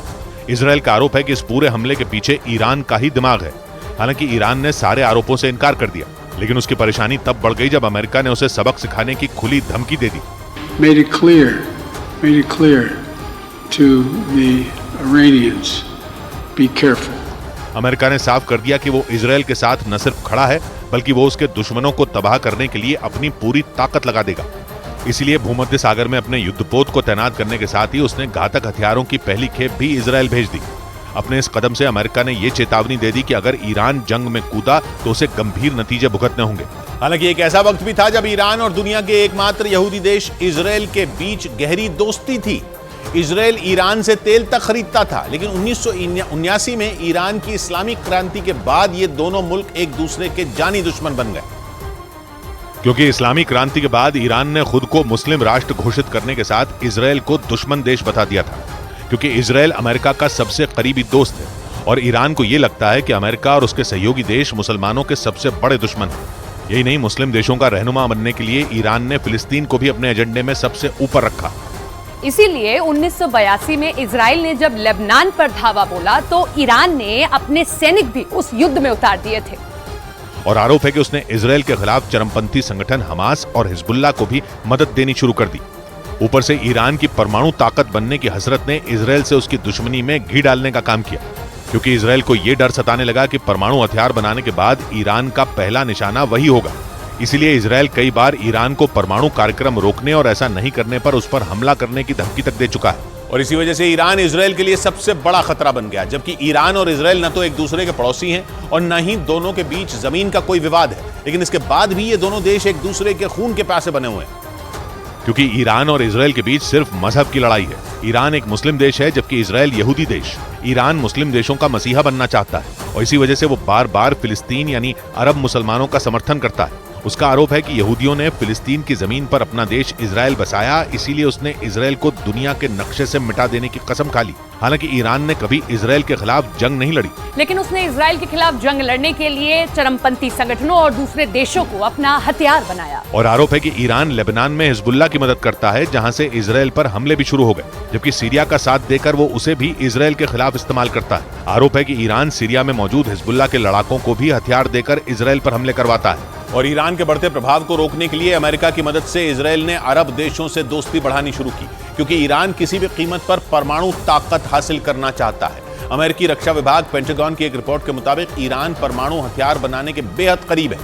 इजराइल का आरोप है कि इस पूरे हमले के पीछे ईरान का ही दिमाग है। हालांकि ईरान ने सारे आरोपों से इनकार कर दिया, लेकिन उसकी परेशानी तब बढ़ गई जब अमेरिका ने उसे सबक सिखाने की खुली धमकी दे दी। Made it clear to the Iranians, be careful. America ने साफ कर दिया कि वो इजराइल के साथ न सिर्फ खड़ा है बल्कि वो उसके दुश्मनों को तबाह करने के लिए अपनी पूरी ताकत लगा देगा। इसीलिए भूमध्य सागर में अपने युद्धपोत को तैनात करने के साथ ही उसने घातक हथियारों की पहली खेप भी इजराइल भेज दी। अपने इस कदम से अमेरिका ने ये चेतावनी दे दी कि अगर ईरान जंग में कूदा तो उसे गंभीर नतीजे भुगतने होंगे। हालांकि एक ऐसा वक्त भी था जब ईरान और दुनिया के एकमात्र यहूदी देश इजराइल के बीच गहरी दोस्ती थी। इजराइल ईरान से तेल तक खरीदता था, लेकिन 1979 में ईरान की इस्लामिक क्रांति के बाद ये दोनों मुल्क एक दूसरे के जानी दुश्मन बन गए। क्योंकि इस्लामी क्रांति के बाद ईरान ने खुद को मुस्लिम राष्ट्र घोषित करने के साथ इजराइल को दुश्मन देश बता दिया था, क्योंकि इजराइल अमेरिका का सबसे करीबी दोस्त है और ईरान को यह लगता है कि अमेरिका और उसके सहयोगी देश मुसलमानों के सबसे बड़े दुश्मन हैं। यही नहीं, मुस्लिम देशों का रहनुमा बनने के लिए ईरान ने फिलिस्तीन को भी अपने एजेंडे में सबसे ऊपर रखा। इसीलिए 1982 में इजराइल ने जब लेबनान पर धावा बोला तो ईरान ने अपने सैनिक भी उस युद्ध में उतार दिए थे। और आरोप है कि उसने इजराइल के खिलाफ चरमपंथी संगठन हमास और हिजबुल्लाह को भी मदद देनी शुरू कर दी। ऊपर से ईरान की परमाणु ताकत बनने की हसरत ने इजराइल से उसकी दुश्मनी में घी डालने का काम किया, क्योंकि इजराइल को यह डर सताने लगा कि परमाणु हथियार बनाने के बाद ईरान का पहला निशाना वही होगा। इसीलिए इजरायल कई बार ईरान को परमाणु कार्यक्रम रोकने और ऐसा नहीं करने पर उस पर हमला करने की धमकी तक दे चुका है। और इसी वजह से ईरान इजरायल के लिए सबसे बड़ा खतरा बन गया, जबकि ईरान और इजरायल न तो एक दूसरे के पड़ोसी हैं और न ही दोनों के बीच जमीन का कोई विवाद है, लेकिन इसके बाद भी ये दोनों देश एक दूसरे के खून के प्यासे बने हुए हैं। क्योंकि ईरान और इजरायल के बीच सिर्फ मजहब की लड़ाई है। ईरान एक मुस्लिम देश है जबकि इजरायल यहूदी देश। ईरान मुस्लिम देशों का मसीहा बनना चाहता है और इसी वजह से वो बार बार फिलिस्तीन यानी अरब मुसलमानों का समर्थन करता है। उसका आरोप है कि यहूदियों ने फिलिस्तीन की जमीन पर अपना देश इजरायल बसाया, इसीलिए उसने इजरायल को दुनिया के नक्शे से मिटा देने की कसम खा ली। हालांकि ईरान ने कभी इजरायल के खिलाफ जंग नहीं लड़ी, लेकिन उसने इजरायल के खिलाफ जंग लड़ने के लिए चरमपंथी संगठनों और दूसरे देशों को अपना हथियार बनाया। और आरोप है कि ईरान लेबनान में हिजबुल्लाह की मदद करता है, जहां से इजरायल पर हमले भी शुरू हो गए, जबकि सीरिया का साथ देकर वो उसे भी इजरायल के खिलाफ इस्तेमाल करता है। आरोप है कि ईरान सीरिया में मौजूद हिजबुल्लाह के लड़ाकों को भी हथियार देकर इजरायल पर हमले करवाता है। और ईरान के बढ़ते प्रभाव को रोकने के लिए अमेरिका की मदद से इजरायल ने अरब देशों से दोस्ती बढ़ानी शुरू की, क्योंकि ईरान किसी भी कीमत पर परमाणु ताकत हासिल करना चाहता है। अमेरिकी रक्षा विभाग पेंटागन की एक रिपोर्ट के मुताबिक ईरान परमाणु हथियार बनाने के बेहद करीब है।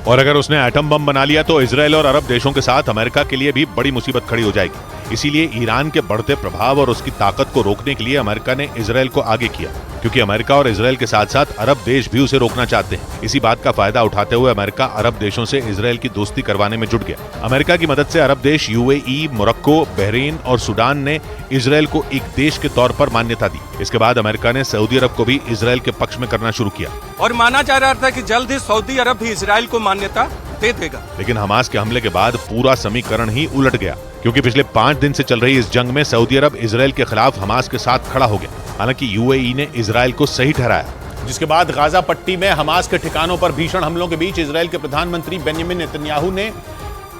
और अगर उसने एटम बम बना लिया तो इजरायल और अरब देशों के साथ अमेरिका के लिए भी बड़ी मुसीबत खड़ी हो जाएगी। इसीलिए ईरान के बढ़ते प्रभाव और उसकी ताकत को रोकने के लिए अमेरिका ने इजरायल को आगे किया, क्योंकि अमेरिका और इजरायल के साथ साथ अरब देश भी उसे रोकना चाहते हैं। इसी बात का फायदा उठाते हुए अमेरिका अरब देशों से इजरायल की दोस्ती करवाने में जुट गया। अमेरिका की मदद से अरब देश यूएई, मोरक्को, बहरीन और सूडान ने इजरायल को एक देश के तौर पर मान्यता दी। इसके बाद अमेरिका ने सऊदी अरब को भी इजरायल के पक्ष में करना शुरू किया और माना जा रहा था कि जल्द ही सऊदी अरब भी इजरायल को मान्यता दे देगा। लेकिन हमास के हमले के बाद पूरा समीकरण ही उलट गया, क्योंकि पिछले 5 दिन से चल रही इस जंग में सऊदी अरब इजरायल के खिलाफ हमास के साथ खड़ा हो गया। हालांकि यूएई ने इजरायल को सही ठहराया, जिसके बाद गाजा पट्टी में हमास के ठिकानों पर भीषण हमलों के बीच इजरायल के प्रधानमंत्री बेंजामिन नेतन्याहू ने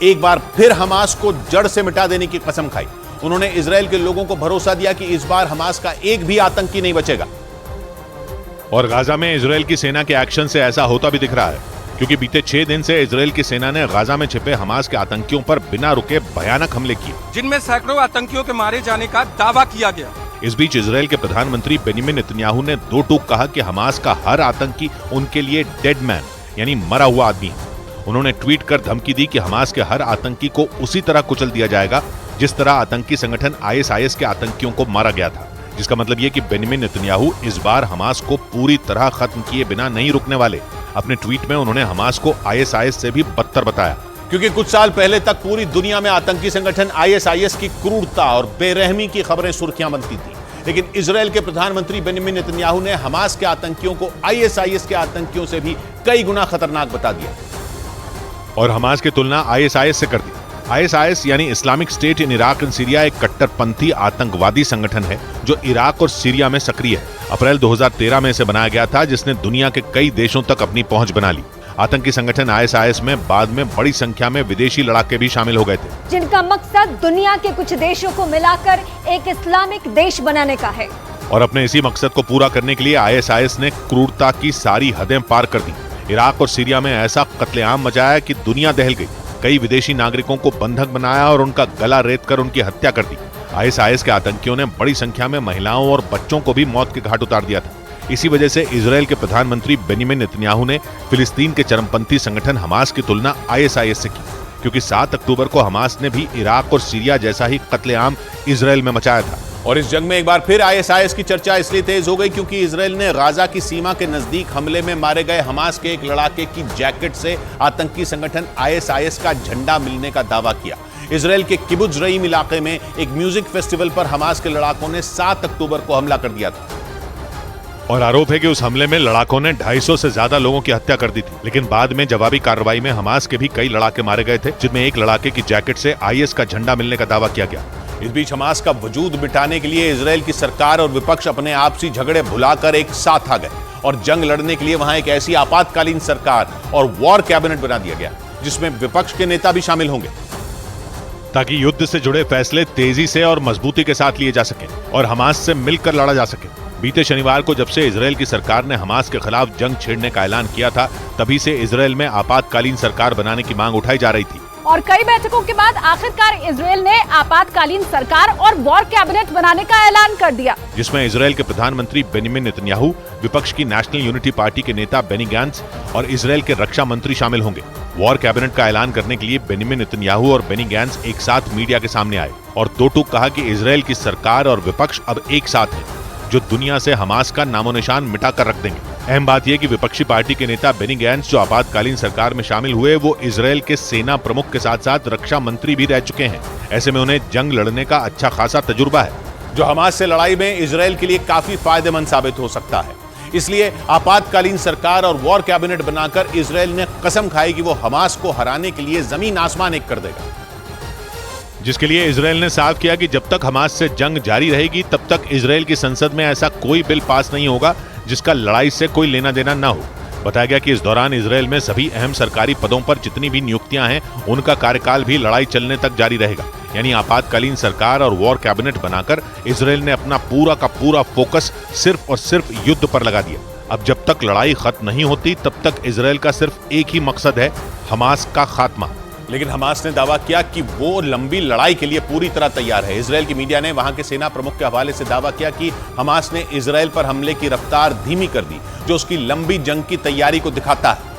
एक बार फिर हमास को जड़ से मिटा देने की कसम खाई। उन्होंने इजरायल के लोगों को भरोसा दिया कि इस बार हमास का एक भी आतंकी नहीं बचेगा। और गाजा में इजरायल की सेना के एक्शन से ऐसा होता भी दिख रहा है, क्योंकि बीते 6 दिन से इजरायल की सेना ने गाजा में छिपे हमास के आतंकियों पर बिना रुके भयानक हमले किए, जिनमें सैकड़ों आतंकियों के मारे जाने का दावा किया गया। इस बीच इजरायल के प्रधानमंत्री बेंजामिन नेतन्याहू ने 2 टूक कहा कि हमास का हर आतंकी उनके लिए डेड मैन यानी मरा हुआ आदमी है। उन्होंने ट्वीट कर धमकी दी कि हमास के हर आतंकी को उसी तरह कुचल दिया जाएगा जिस तरह आतंकी संगठन आईएसआईएस के आतंकियों को मारा गया था। जिसका मतलब यह कि बेंजामिन नेतन्याहू इस बार हमास को पूरी तरह खत्म किए बिना नहीं रुकने वाले। अपने ट्वीट में उन्होंने हमास को आईएसआईएस से भी बदतर बताया, क्योंकि कुछ साल पहले तक पूरी दुनिया में आतंकी संगठन आईएसआईएस की क्रूरता और बेरहमी की खबरें सुर्खियां बनती थी, लेकिन इजरायल के प्रधानमंत्री बेंजामिन नेतन्याहू ने हमास के आतंकियों को आईएसआईएस के आतंकियों से भी कई गुना खतरनाक बता दिया और हमास की तुलना आईएसआईएस से कर दी। आईएसआईएस यानी Islamic state in Iraq and Syria एक कट्टरपंथी आतंकवादी संगठन है जो इराक और सीरिया में सक्रिय है। अप्रैल 2013 में इसे बनाया गया था, जिसने दुनिया के कई देशों तक अपनी पहुंच बना ली। आतंकी संगठन आईएसआईएस में बाद में बड़ी संख्या में विदेशी लड़ाके भी शामिल हो गए थे, जिनका मकसद दुनिया के कुछ देशों को मिलाकर एक इस्लामिक देश बनाने का है। और अपने इसी मकसद को पूरा करने के लिए आईएसआईएस ने क्रूरता की सारी हदें पार कर दी। इराक और सीरिया में ऐसा कत्लेआम मचाया कि दुनिया दहल गई। कई विदेशी नागरिकों को बंधक बनाया और उनका गला रेत कर उनकी हत्या कर दी। आईएसआईएस के आतंकियों ने बड़ी संख्या में महिलाओं और बच्चों को भी मौत के घाट उतार दिया था। इसी वजह से इजरायल के प्रधानमंत्री बेंजामिन नेतन्याहू ने फिलिस्तीन के चरमपंथी संगठन हमास की तुलना आईएसआईएस से की, क्योंकि 7 अक्टूबर को हमास ने भी इराक और सीरिया जैसा ही कत्लेआम इजरायल में मचाया था। और इस जंग में एक बार फिर आईएसआईएस की चर्चा इसलिए तेज हो गई क्योंकि इजरायल ने गाजा की सीमा के नजदीक हमले में मारे गए हमास के एक लड़ाके की जैकेट से आतंकी संगठन आईएसआईएस का झंडा मिलने का दावा किया। इजरायल के किबुत्ज रईम इलाके में एक म्यूजिक फेस्टिवल पर हमास के लड़ाकों ने 7 अक्टूबर को हमला कर दिया था। और आरोप है कि उस हमले में लड़ाकों ने 250 से ज्यादा लोगों की हत्या कर दी थी। लेकिन बाद में जवाबी कार्रवाई में हमास के भी कई लड़ाके मारे गए थे, जिनमें एक लड़ाके की जैकेट से आईएस का झंडा मिलने का दावा किया गया। इस बीच हमास का वजूद मिटाने के लिए इजरायल की सरकार और विपक्ष अपने आपसी झगड़े भुलाकर एक साथ आ गए और जंग लड़ने के लिए वहां एक ऐसी आपातकालीन सरकार और वॉर कैबिनेट बना दिया गया जिसमें विपक्ष के नेता भी शामिल होंगे, ताकि युद्ध से जुड़े फैसले तेजी से और मजबूती के साथ लिए जा सके और हमास से मिलकर लड़ा जा सके। बीते शनिवार को जब से इजरायल की सरकार ने हमास के खिलाफ जंग छेड़ने का ऐलान किया था, तभी से इजरायल में आपातकालीन सरकार बनाने की मांग उठाई जा रही थी। और कई बैठकों के बाद आखिरकार इजरायल ने आपातकालीन सरकार और वॉर कैबिनेट बनाने का ऐलान कर दिया, जिसमें इजरायल के प्रधानमंत्री बेनिमिन नेतन्याहू, विपक्ष की नेशनल यूनिटी पार्टी के नेता बेनी गैंट्स और इजरायल के रक्षा मंत्री शामिल होंगे। वॉर कैबिनेट का ऐलान करने के लिए बेनिमिन नेतन्याहू और बेनी गैंट्स एक साथ मीडिया के सामने आए और दो टूक कहा कि इजरायल की सरकार और विपक्ष अब एक साथ है, जो दुनिया से हमास का नामो निशान मिटा कर रख देंगे। अहम बात यह कि विपक्षी पार्टी के नेता बेनी गैंट्स जो आपातकालीन सरकार में शामिल हुए, वो इजरायल के सेना प्रमुख के साथ साथ रक्षा मंत्री भी रह चुके हैं। ऐसे में उन्हें जंग लड़ने का अच्छा खासा तजुर्बा है, जो हमास से लड़ाई में इजरायल के लिए काफी फायदेमंद साबित हो सकता है। इसलिए आपातकालीन सरकार और वॉर कैबिनेट बनाकर इजरायल ने कसम खाई कि वो हमास को हराने के लिए जमीन आसमान एक कर देगा, जिसके लिए इजरायल ने साफ किया कि जब तक हमास से जंग जारी रहेगी तब तक इजरायल की संसद में ऐसा कोई बिल पास नहीं होगा जिसका लड़ाई से कोई लेना देना न हो। बताया गया कि इस दौरान इजरायल में सभी अहम सरकारी पदों पर जितनी भी नियुक्तियां हैं उनका कार्यकाल भी लड़ाई चलने तक जारी रहेगा। यानी आपातकालीन सरकार और वॉर कैबिनेट बनाकर इजरायल ने अपना पूरा का पूरा फोकस सिर्फ और सिर्फ युद्ध पर लगा दिया। अब जब तक लड़ाई खत्म नहीं होती तब तक इजरायल का सिर्फ एक ही मकसद है, हमास का खात्मा। लेकिन हमास ने दावा किया कि वो लंबी लड़ाई के लिए पूरी तरह तैयार है। इजरायल की मीडिया ने वहां के सेना प्रमुख के हवाले से दावा किया कि हमास ने इजरायल पर हमले की रफ्तार धीमी कर दी, जो उसकी लंबी जंग की तैयारी को दिखाता है।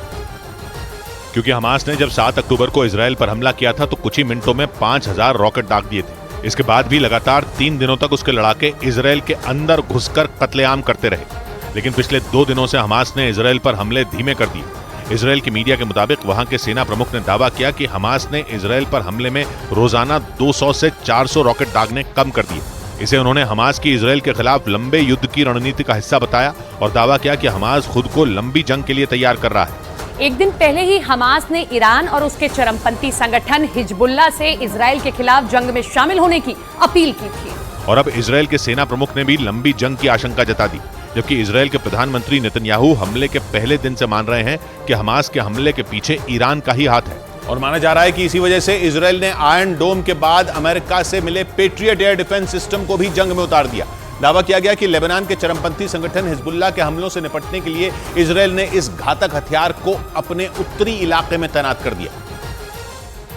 क्योंकि हमास ने जब 7 अक्टूबर को इजरायल पर हमला किया था तो कुछ ही मिनटों में 5000 रॉकेट दाग दिए थे। इसके बाद भी लगातार 3 दिनों तक उसके लड़ाके इजरायल के अंदर घुसकर कत्लेआम करते रहे। लेकिन पिछले 2 दिनों से हमास ने इजरायल पर हमले धीमे कर दिए। इजरायल की मीडिया के मुताबिक वहां के सेना प्रमुख ने दावा किया कि हमास ने इजरायल पर हमले में रोजाना 200 से 400 रॉकेट दागने कम कर दिए। इसे उन्होंने हमास की इजरायल के खिलाफ लंबे युद्ध की रणनीति का हिस्सा बताया और दावा किया कि हमास खुद को लंबी जंग के लिए तैयार कर रहा है। एक दिन पहले ही हमास ने ईरान और उसके चरमपंथी संगठन हिजबुल्लाह से इजरायल के खिलाफ जंग में शामिल होने की अपील की थी। और अब इजरायल के सेना प्रमुख ने भी लंबी जंग की आशंका जता दी, जबकि इजरायल के प्रधानमंत्री नेतन्याहू हमले के पहले दिन से मान रहे हैं कि हमास के हमले के पीछे ईरान का ही हाथ है। और माना जा रहा है कि इसी वजह से इजरायल ने आयरन डोम के बाद अमेरिका से मिले पेट्रियट एयर डिफेंस सिस्टम को भी जंग में उतार दिया। दावा किया गया कि लेबनान के चरमपंथी संगठन हिजबुल्लाह के हमलों से निपटने के लिए इजरायल ने इस घातक हथियार को अपने उत्तरी इलाके में तैनात कर दिया,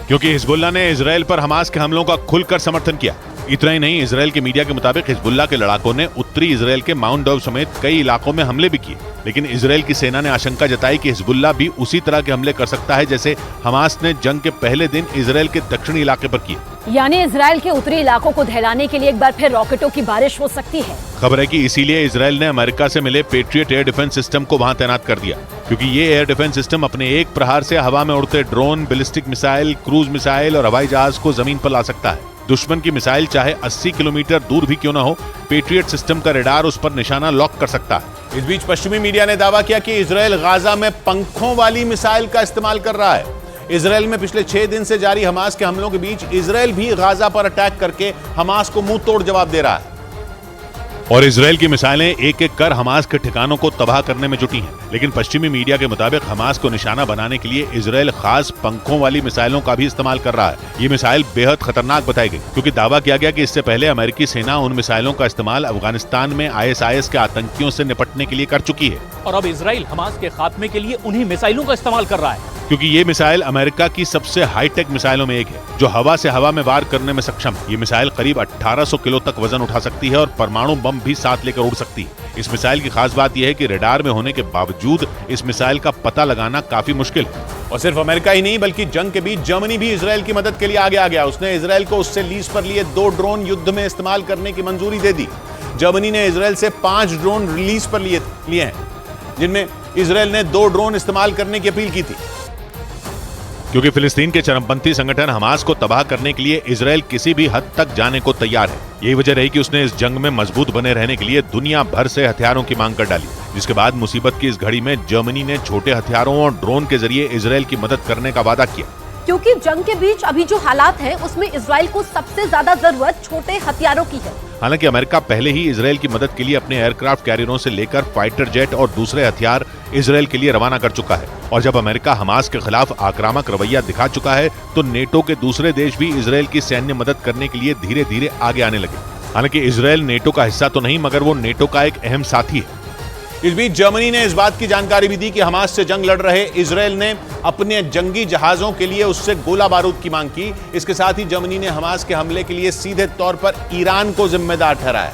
क्योंकि हिजबुल्लाह ने इजरायल पर हमास के हमलों का खुलकर समर्थन किया। इतना ही नहीं, इजरायल की मीडिया के मुताबिक हिजबुल्लाह के लड़ाकों ने उत्तरी इजरायल के माउंट डोव समेत कई इलाकों में हमले भी किए। लेकिन इजरायल की सेना ने आशंका जताई कि हिजबुल्लाह भी उसी तरह के हमले कर सकता है जैसे हमास ने जंग के पहले दिन इजरायल के दक्षिणी इलाके पर किए। यानी इजरायल के उत्तरी इलाकों को दहलाने के लिए एक बार फिर रॉकेटों की बारिश हो सकती है। खबर है कि इसीलिए इजरायल ने अमेरिका से मिले पेट्रियट एयर डिफेंस सिस्टम को वहां तैनात कर दिया, क्योंकि ये एयर डिफेंस सिस्टम अपने एक प्रहार से हवा में उड़ते drone, ballistic missile, cruise missile और हवाई जहाज को जमीन पर ला सकता है। दुश्मन की मिसाइल चाहे 80 किलोमीटर दूर भी क्यों न हो, पेट्रियट सिस्टम का रेडार उस पर निशाना लॉक कर सकता है। इस बीच पश्चिमी मीडिया ने दावा किया कि इजरायल गाजा में पंखों वाली मिसाइल का इस्तेमाल कर रहा है। इजरायल में पिछले 6 दिन से जारी हमास के हमलों के बीच इजरायल भी गाजा पर अटैक करके हमास को मुंह तोड़ जवाब दे रहा है। और इजरायल की मिसाइलें एक एक कर हमास के ठिकानों को तबाह करने में जुटी हैं। लेकिन पश्चिमी मीडिया के मुताबिक हमास को निशाना बनाने के लिए इजरायल खास पंखों वाली मिसाइलों का भी इस्तेमाल कर रहा है। ये मिसाइल बेहद खतरनाक बताई गई, क्योंकि दावा किया गया कि इससे पहले अमेरिकी सेना उन मिसाइलों का इस्तेमाल अफगानिस्तान में ISIS के आतंकियों से निपटने के लिए कर चुकी है। और अब इजराइल हमास के खात्मे के लिए उन्हीं मिसाइलों का इस्तेमाल कर रहा है, क्योंकि ये मिसाइल अमेरिका की सबसे हाईटेक मिसाइलों में एक है, जो हवा से हवा में वार करने में सक्षम है। ये मिसाइल करीब 1800 किलो तक वजन उठा सकती है और परमाणु बम भी साथ लेकर उड़ सकती है। इस मिसाइल की खास बात यह है कि रेडार में होने के बावजूद इस मिसाइल का पता लगाना काफी मुश्किल है। और सिर्फ अमेरिका ही नहीं, बल्कि जंग के बीच जर्मनी भी इजरायल की मदद के लिए आगे आ गया। उसने इजरायल को उससे लीज पर लिए 2 ड्रोन युद्ध में इस्तेमाल करने की मंजूरी दे दी। जर्मनी ने इजरायल से 5 ड्रोन रिलीज पर लिए हैं, जिनमें इजरायल ने 2 ड्रोन इस्तेमाल करने की अपील की थी। क्योंकि फिलिस्तीन के चरमपंथी संगठन हमास को तबाह करने के लिए इजरायल किसी भी हद तक जाने को तैयार है। यही वजह रही कि उसने इस जंग में मजबूत बने रहने के लिए दुनिया भर से हथियारों की मांग कर डाली, जिसके बाद मुसीबत की इस घड़ी में जर्मनी ने छोटे हथियारों और ड्रोन के जरिए इजरायल की मदद करने का वादा किया। क्योंकि जंग के बीच अभी जो हालात हैं उसमें इजरायल को सबसे ज्यादा जरूरत छोटे हथियारों की है। हालांकि अमेरिका पहले ही इजरायल की मदद के लिए अपने एयरक्राफ्ट कैरियरों से लेकर फाइटर जेट और दूसरे हथियार इजरायल के लिए रवाना कर चुका है। और जब अमेरिका हमास के खिलाफ आक्रामक रवैया दिखा चुका है तो नेटो के दूसरे देश भी इजरायल की सैन्य मदद करने के लिए धीरे धीरे आगे आने लगे। हालांकि इजरायल नेटो का हिस्सा तो नहीं, मगर वो नेटो का एक अहम साथी है। इस बीच जर्मनी ने इस बात की जानकारी भी दी कि हमास से जंग लड़ रहे इजरायल ने अपने जंगी जहाजों के लिए उससे गोला बारूद की मांग की। इसके साथ ही जर्मनी ने हमास के हमले के लिए सीधे तौर पर ईरान को जिम्मेदार ठहराया,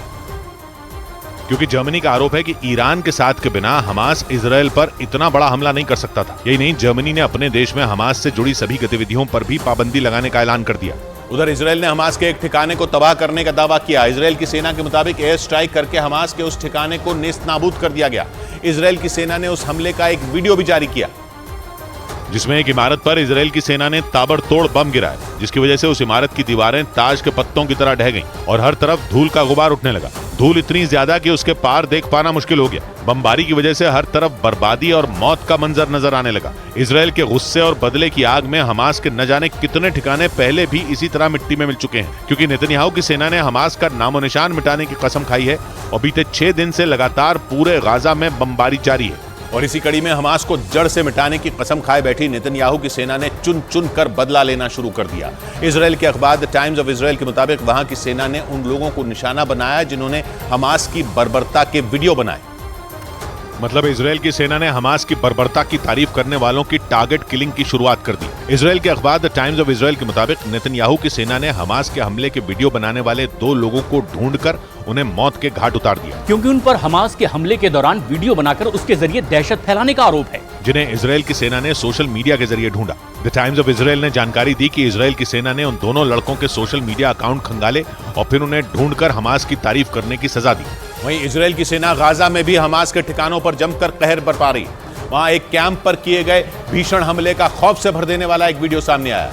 क्योंकि जर्मनी का आरोप है कि ईरान के साथ के बिना हमास इजरायल पर इतना बड़ा हमला नहीं कर सकता था। यही नहीं, जर्मनी ने अपने देश में हमास से जुड़ी सभी गतिविधियों पर भी पाबंदी लगाने का ऐलान कर दिया। उधर इजरायल ने हमास के एक ठिकाने को तबाह करने का दावा किया। इजरायल की सेना के मुताबिक एयर स्ट्राइक करके हमास के उस ठिकाने को नेस्तनाबूद कर दिया गया। इजरायल की सेना ने उस हमले का एक वीडियो भी जारी किया, जिसमें एक इमारत पर इजरायल की सेना ने ताबड़तोड़ बम गिराया, जिसकी वजह से उस इमारत की दीवारें ताज के पत्तों की तरह ढह गईं और हर तरफ धूल का गुबार उठने लगा। धूल इतनी ज्यादा कि उसके पार देख पाना मुश्किल हो गया। बमबारी की वजह से हर तरफ बर्बादी और मौत का मंजर नजर आने लगा। इजरायल के गुस्से और बदले की आग में हमास के न जाने कितने ठिकाने पहले भी इसी तरह मिट्टी में मिल चुके हैं, क्योंकि नेतन्याहू की सेना ने हमास का नामो निशान मिटाने की कसम खाई है और बीते 6 दिन से लगातार पूरे गाजा में बमबारी जारी है। और इसी कड़ी में हमास को जड़ से मिटाने की कसम खाए बैठी नेतन्याहू की सेना ने चुन चुन कर बदला लेना शुरू कर दिया। इजरायल के अखबार द टाइम्स ऑफ इजरायल के मुताबिक वहां की सेना ने उन लोगों को निशाना बनाया जिन्होंने हमास की बर्बरता के वीडियो बनाए। मतलब इजरायल की सेना ने हमास की बर्बरता की तारीफ करने वालों की टारगेट किलिंग की शुरुआत कर दी। इजरायल के अखबार द टाइम्स ऑफ इजरायल के मुताबिक नेतन्याहू की सेना ने हमास के हमले के वीडियो बनाने वाले 2 लोगों को ढूंढकर उन्हें मौत के घाट उतार दिया, क्योंकि उन पर हमास के हमले के दौरान वीडियो बनाकर उसके जरिए दहशत फैलाने का आरोप है, जिन्हें इजरायल की सेना ने सोशल मीडिया के जरिए ढूंढा। द टाइम्स ऑफ इजरायल ने जानकारी दी कि इजरायल की सेना ने उन दोनों लड़कों के सोशल मीडिया अकाउंट खंगाले और फिर उन्हें ढूंढकर हमास की तारीफ करने की सजा दी। वहीं इजरायल की सेना गाजा में भी हमास के ठिकानों पर जमकर कहर बरपा रही। वहां एक कैंप पर किए गए भीषण हमले का खौफ से भर देने वाला एक वीडियो सामने आया,